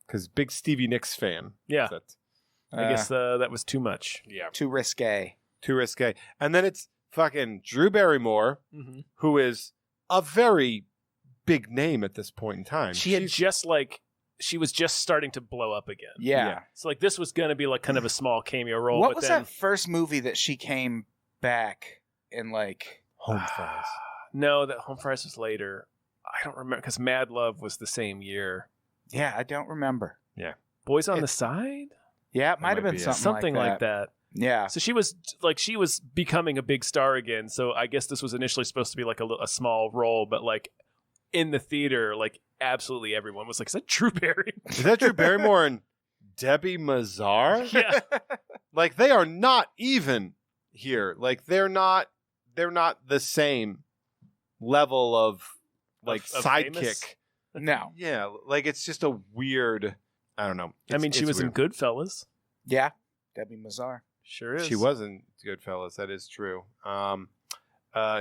A: Because big Stevie Nicks fan.
B: Yeah.
A: That's-
B: I guess that was too much.
A: yeah.
C: Too risque.
A: Too risque. And then it's fucking Drew Barrymore,
B: Mm-hmm.
A: who is a very big name at this point in time.
B: She had she was just starting to blow up again.
C: Yeah.
B: So like this was going to be like kind of a small cameo role.
C: What
B: but
C: was
B: then,
C: that first movie that she came back in, like...
A: Home Fries.
B: No, that Home Fries was later. I don't remember because Mad Love was the same year.
C: Yeah, I don't remember.
B: Boys on the Side?
C: Yeah, it might have
A: might
C: been
A: be it.
C: something
B: like that.
C: Yeah.
B: So she was becoming a big star again. So I guess this was initially supposed to be like a small role, but like in the theater, like absolutely everyone was like, "Is that Drew Barrymore?"
A: Is that Drew Barrymore and Debbie Mazar?
B: Yeah.
A: Like they are not even here. Like they're not the same level of like
B: Of
A: sidekick.
B: famous?
C: No.
A: Yeah, like it's just a weird. I don't know.
B: I mean, she was in
A: weird.
B: Goodfellas.
C: Yeah. Debbie Mazar.
B: Sure is.
A: She was in Goodfellas. That is true.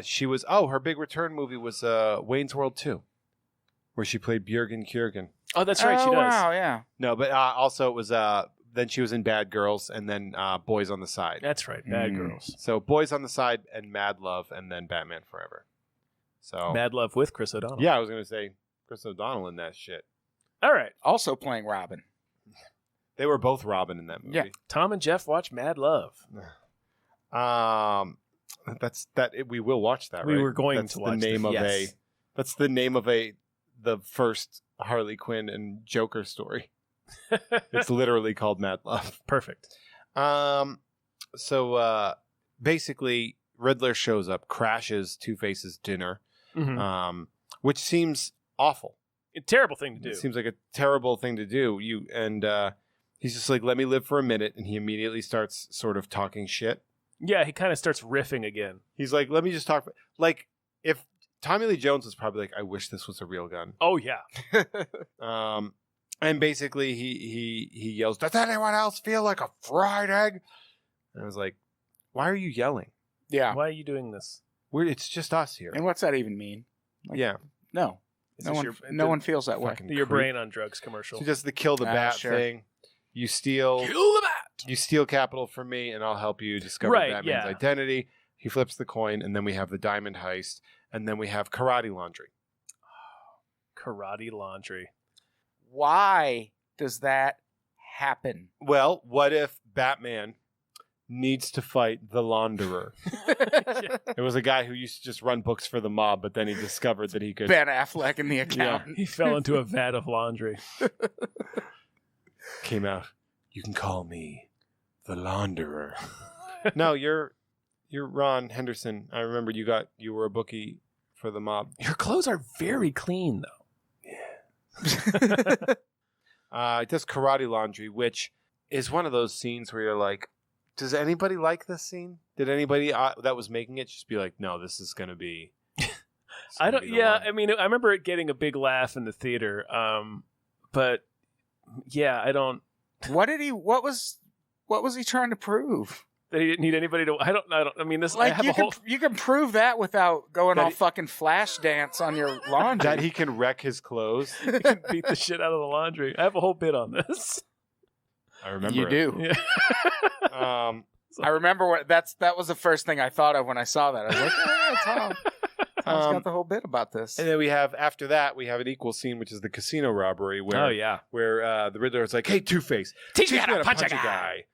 A: She was. Oh, her big return movie was Wayne's World 2, where she played Björgen Kjörgen.
B: Oh, that's right.
C: Oh,
B: She does.
C: wow, yeah.
A: No, but also it was. Then she was in Bad Girls, and then Boys on the Side.
B: That's right. Bad
C: Mm.
B: Girls.
A: So Boys on the Side and Mad Love, and then Batman Forever. So
B: Mad Love with Chris O'Donnell.
A: yeah, I was gonna say Chris O'Donnell in that shit.
B: All right.
C: Also playing Robin.
A: They were both Robin in that movie.
C: Yeah.
B: Tom and Jeff watch Mad Love.
A: We will watch that.
B: We
A: right?
B: were going
A: That's
B: to watch
A: the name
B: that.
A: of
C: Yes.
A: That's the name of the first Harley Quinn and Joker story. It's literally called Mad Love.
B: Perfect.
A: So basically, Riddler shows up, crashes Two-Face's dinner,
B: Mm-hmm.
A: which seems awful.
B: A terrible thing to do.
A: It seems like a terrible thing to do. He's just like, let me live for a minute, and he immediately starts sort of talking shit.
B: Yeah, he kind of starts riffing again.
A: He's like, let me just talk. Like, if Tommy Lee Jones was probably like, I wish this was a real gun.
B: Oh yeah.
A: And basically he yells, does anyone else feel like a fried egg? And I was like, why are you yelling?
C: Yeah.
B: Why are you doing this?
A: It's just us here.
C: And what's that even mean? Like,
A: Yeah.
C: No.
B: Is
C: No
B: this
C: one, no one feels that way.
A: Fucking
B: Your
A: creep.
B: brain on drugs commercial.
A: So just the kill the bat
C: Sure.
A: thing. You steal
B: the bat.
A: You steal capital from me, and I'll help you discover
B: Right,
A: Batman's
B: yeah.
A: identity. He flips the coin, and then we have the diamond heist, and then we have karate laundry.
B: Karate laundry.
C: Why does that happen?
A: Well, what if Batman needs to fight the launderer? It was a guy who used to just run books for the mob, but then he discovered that he could.
C: Ben Affleck and the accountant.
B: He fell into a vat of laundry.
A: Came out. You can call me the launderer. No, you're Ron Henderson. I remember you were a bookie for the mob.
B: Your clothes are very clean, though.
A: It does karate laundry, which is one of those scenes where you're like, does anybody like this scene? Did anybody that was making it just be like, no, this is going to be...
B: I don't. Yeah, I mean, I remember it getting a big laugh in the theater. But yeah, I don't.
C: What was he trying to prove?
B: That he didn't need anybody to. I don't. I mean, this. I
C: Like
B: have
C: you
B: a whole.
C: you can prove that without going
A: That
C: all
A: he-
C: fucking flash dance on your laundry.
A: That he can wreck his clothes.
B: You can beat the shit out of the laundry. I have a whole bit on this.
A: I remember
C: you
A: it.
C: do.
B: Yeah.
C: I remember that was the first thing I thought of when I saw that. I was like, oh, Tom. Tom's got the whole bit about this.
A: And then after that, we have an equal scene, which is the casino robbery, where
B: Oh yeah.
A: where the Riddler is like, hey, Two-Face,
B: Teach me how to punch a guy.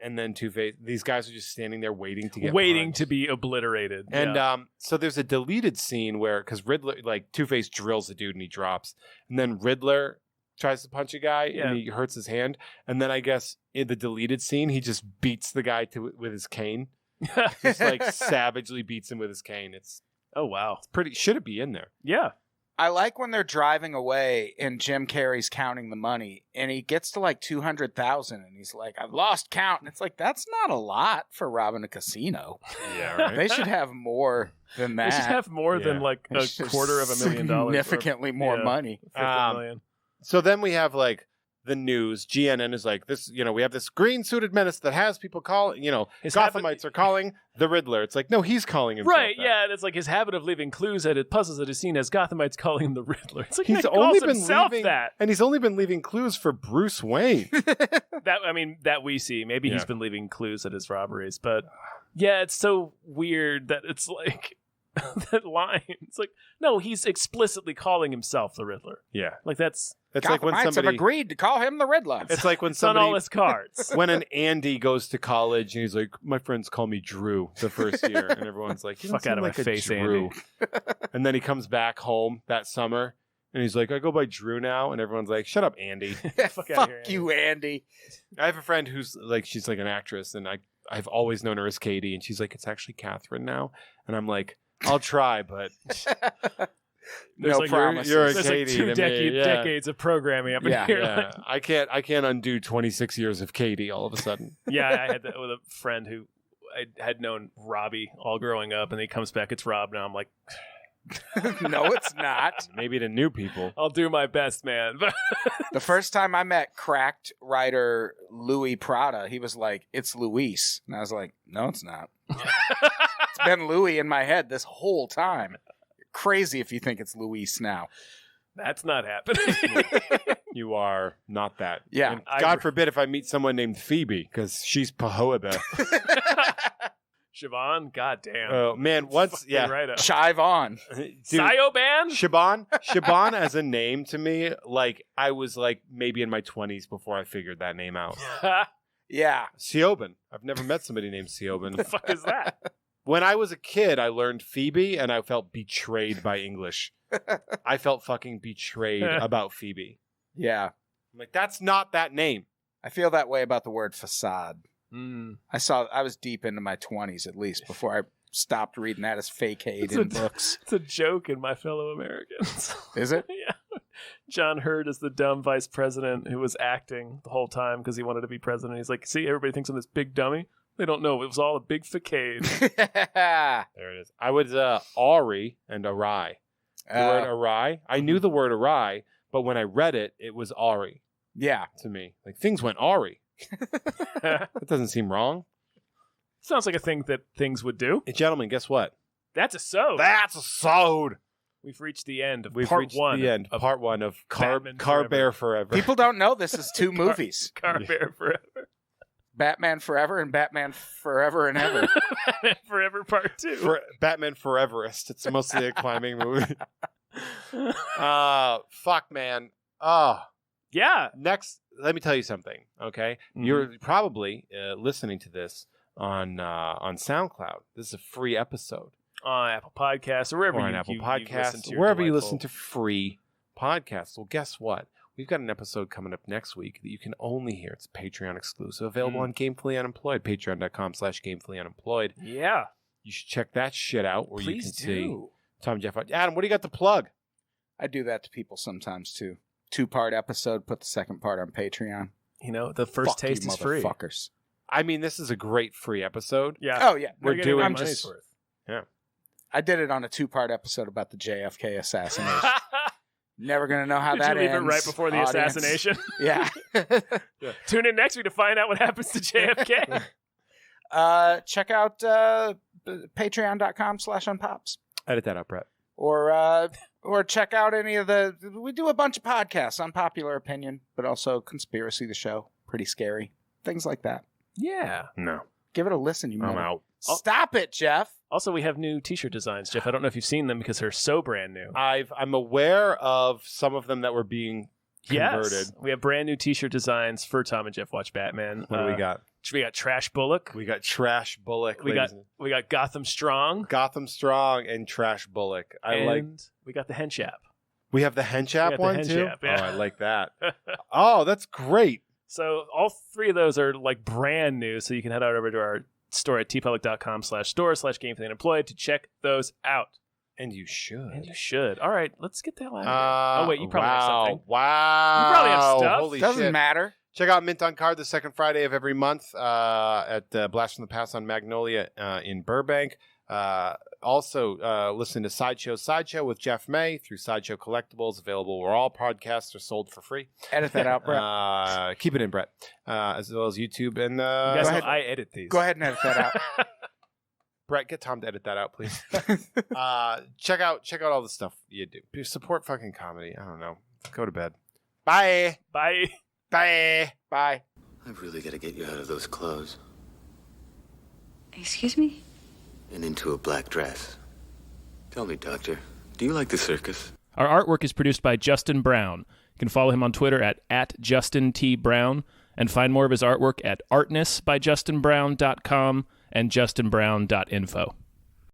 A: And then Two-Face, these guys are just standing there waiting to get
B: Waiting
A: punched.
B: to be obliterated.
A: And
B: yeah.
A: so there's a deleted scene where, because Riddler, like Two-Face drills a dude and he drops, and then Riddler tries to punch a guy
B: Yeah.
A: and he hurts his hand, and then I guess in the deleted scene he just beats the guy with his cane, just like savagely beats him with his cane. It's
B: oh wow.
A: pretty. Should it be in there?
B: Yeah.
C: I like when they're driving away and Jim Carrey's counting the money and he gets to like 200,000 and he's like, I've lost count. And it's like, that's not a lot for robbing a casino.
A: Yeah, right.
C: They should have more than that.
B: They should have more than
A: Yeah.
B: like
C: They
B: a
C: should have
B: $250,000.
C: significantly more
B: yeah.
C: money.
B: 50 million.
A: So then we have like the news. GNN is like this. We have this green suited menace that has people calling.
B: His
A: Gothamites are calling the Riddler. It's like, no, he's calling himself.
B: Right,
A: that.
B: yeah, and it's like his habit of leaving clues at it puzzles that is seen as Gothamites calling him the Riddler. It's like
A: He's
B: he
A: only
B: calls
A: been
B: himself
A: leaving,
B: that.
A: and he's only been leaving clues for Bruce Wayne.
B: That we see. Maybe he's
A: Yeah.
B: been leaving clues at his robberies, but yeah, it's so weird that it's like that line. It's like, no, he's explicitly calling himself the Riddler.
A: Yeah,
B: Like that's
A: it's like when
C: Gothamites have
A: somebody.
C: agreed to call him the Riddler.
A: It's like when
B: it's on all
A: somebody.
B: his cards.
A: When an Andy goes to college and he's like, my friends call me Drew the first year, and everyone's like, you don't
B: Fuck
A: seem
B: out of my
A: like a
B: face,
A: Drew.
B: Andy.
A: And then he comes back home that summer, and he's like, I go by Drew now, and everyone's like, shut up, Andy.
B: Fuck outta here, Andy.
C: you, Andy.
A: I have a friend who's like, she's like an actress, and I've always known her as Katie, and she's like, it's actually Catherine now, and I'm like, I'll try, but
B: There's
C: No
B: like,
C: promises.
A: you're a
B: There's
A: Katie
B: like
A: to me, yeah.
B: decades of programming up in
C: Yeah.
B: here.
A: yeah, I can't undo 26 years of Katie all of a sudden.
B: Yeah, I had that with a friend who I had known Robbie all growing up, and he comes back, it's Rob now. I'm like,
C: No, it's not.
A: Maybe to new people.
B: I'll do my best, man. But
C: The first time I met cracked writer Louis Prada, he was like, it's Luis. And I was like, no, it's not. It's been Louis in my head this whole time. You're crazy if you think it's Luis now.
B: that's not happening.
A: You are not that.
C: Yeah.
A: And God forbid if I meet someone named Phoebe, because she's Pahoeba.
B: Siobhan, goddamn.
A: Oh man, once
B: Fucking right up.
C: Chive on.
A: Dude,
B: Sio-ban?
A: Shaban as a name to me, like I was like maybe in my 20s before I figured that name out.
C: Yeah.
A: Siobhan. I've never met somebody named
B: What the
A: Siobhan.
B: fuck is that?
A: When I was a kid, I learned Phoebe, and I felt betrayed by English. I felt fucking betrayed about Phoebe.
C: Yeah.
A: I'm like, that's not that name.
C: I feel that way about the word facade.
B: Mm.
C: I was deep into my 20s at least before I stopped reading that as fake-aid in books.
B: It's a joke in My Fellow Americans.
C: Is it?
B: Yeah. John Hurt is the dumb vice president who was acting the whole time because he wanted to be president. He's like, see, everybody thinks I'm this big dummy. They don't know. It was all a big facade.
A: There it is. I was awry and awry. The word awry. I knew the word awry, but when I read it, it was awry
C: Yeah.
A: to me. Like, things went awry. That doesn't seem wrong.
B: Sounds like a thing that things would do.
A: Hey, gentlemen, guess what?
B: That's a so.
A: That's a sode.
B: We've reached the end of
A: We've
B: part
A: reached
B: one.
A: the end.
B: Of
A: Part one of Car
B: Forever.
A: Bear Forever.
C: People don't know this is two movies.
B: Car Bear Forever.
C: Batman Forever and Batman Forever and Ever.
B: Batman Forever Part 2.
A: Batman Foreverist. It's mostly a climbing movie. Fuck, man. Oh.
B: Yeah.
A: Next, let me tell you something, okay?
B: Mhm.
A: You're probably listening to this on SoundCloud. This is a free episode.
B: On Apple Podcasts or wherever
A: Or on
B: you,
A: Apple
B: you
A: Podcasts,
B: listen to your
A: wherever you
B: delightful-
A: listen to free podcasts. Well, guess what? We've got an episode coming up next week that you can only hear. It's Patreon exclusive, available on Gamefully Unemployed, patreon.com/Gamefully Unemployed.
B: Yeah.
A: You should check that shit out where
B: Please
A: you can see
B: do.
A: Tom, Jeff. Adam, what do you got to plug?
C: I do that to people sometimes too. 2-part episode, put the second part on Patreon.
B: You know, the first
C: Fuck
B: taste
C: you,
B: is free.
C: motherfuckers.
A: I mean, this is a great free episode.
B: Yeah.
C: Oh yeah,
A: We're
B: You're getting
A: doing-
B: your
C: I'm
B: money's
C: just-
B: worth.
C: I did it on a 2-part episode about the JFK assassination. Never gonna know how
B: Did
C: that
B: you leave
C: ends.
B: it right before the
C: audience.
B: assassination?
C: Yeah.
B: Tune in next week to find out what happens to JFK.
C: Check out patreon.com/unpops.
A: Edit that out, Brett.
C: Or check out any of we do a bunch of podcasts, Unpopular Opinion, but also Conspiracy the Show, pretty scary. Things like that.
B: Yeah.
A: No,
C: Give it a listen, you
A: I'm
C: mother-
A: out.
C: Stop it, Jeff.
B: Also, we have new T-shirt designs, Jeff. I don't know if you've seen them because they're so brand new.
A: I'm aware of some of them that were being converted.
B: Yes, we have brand new T-shirt designs for Tom and Jeff Watch Batman.
A: What do we got?
B: We got Trash Bullock.
A: We got Trash Bullock.
B: We
A: ladies
B: we got Gotham Strong.
A: and- Gotham Strong and Trash Bullock.
B: And we got the Hench app.
A: We have the Hench
B: We
A: app
B: got the
A: one
B: Hench
A: too.
B: app, yeah.
A: Oh, I like that. Oh, that's great.
B: So all three of those are like brand new. So you can head over to our store at tpublic.com/store/gamefullyunemployed to check those out.
A: And you should.
B: And you should. All right, let's get the hell out of here. Oh wait, you probably have something.
A: Wow.
B: You probably have stuff.
A: Holy
C: Doesn't
A: shit.
C: matter.
A: Check out Mint on Card the second Friday of every month at Blast from the Past on Magnolia in Burbank. Also, listen to Sideshow with Jeff May through Sideshow Collectibles, available where all podcasts are sold for free.
C: Edit that out, Brett.
A: Keep it in, Brett. As well as YouTube. And
B: You guys
C: Go
B: know
C: ahead.
B: I edit these.
C: Go ahead and edit that out.
A: Brett, get Tom to edit that out, please. Check out all the stuff you do. Support fucking comedy. I don't know. Go to bed. Bye.
B: Bye.
A: Bye.
C: Bye.
D: I've really got to get you out of those clothes
E: Excuse me?
D: and into a black dress. Tell me, Doctor, do you like the circus?
B: Our artwork is produced by Justin Brown. You can follow him on Twitter at Justin T. Brown and find more of his artwork at artnessbyjustinbrown.com and justinbrown.info.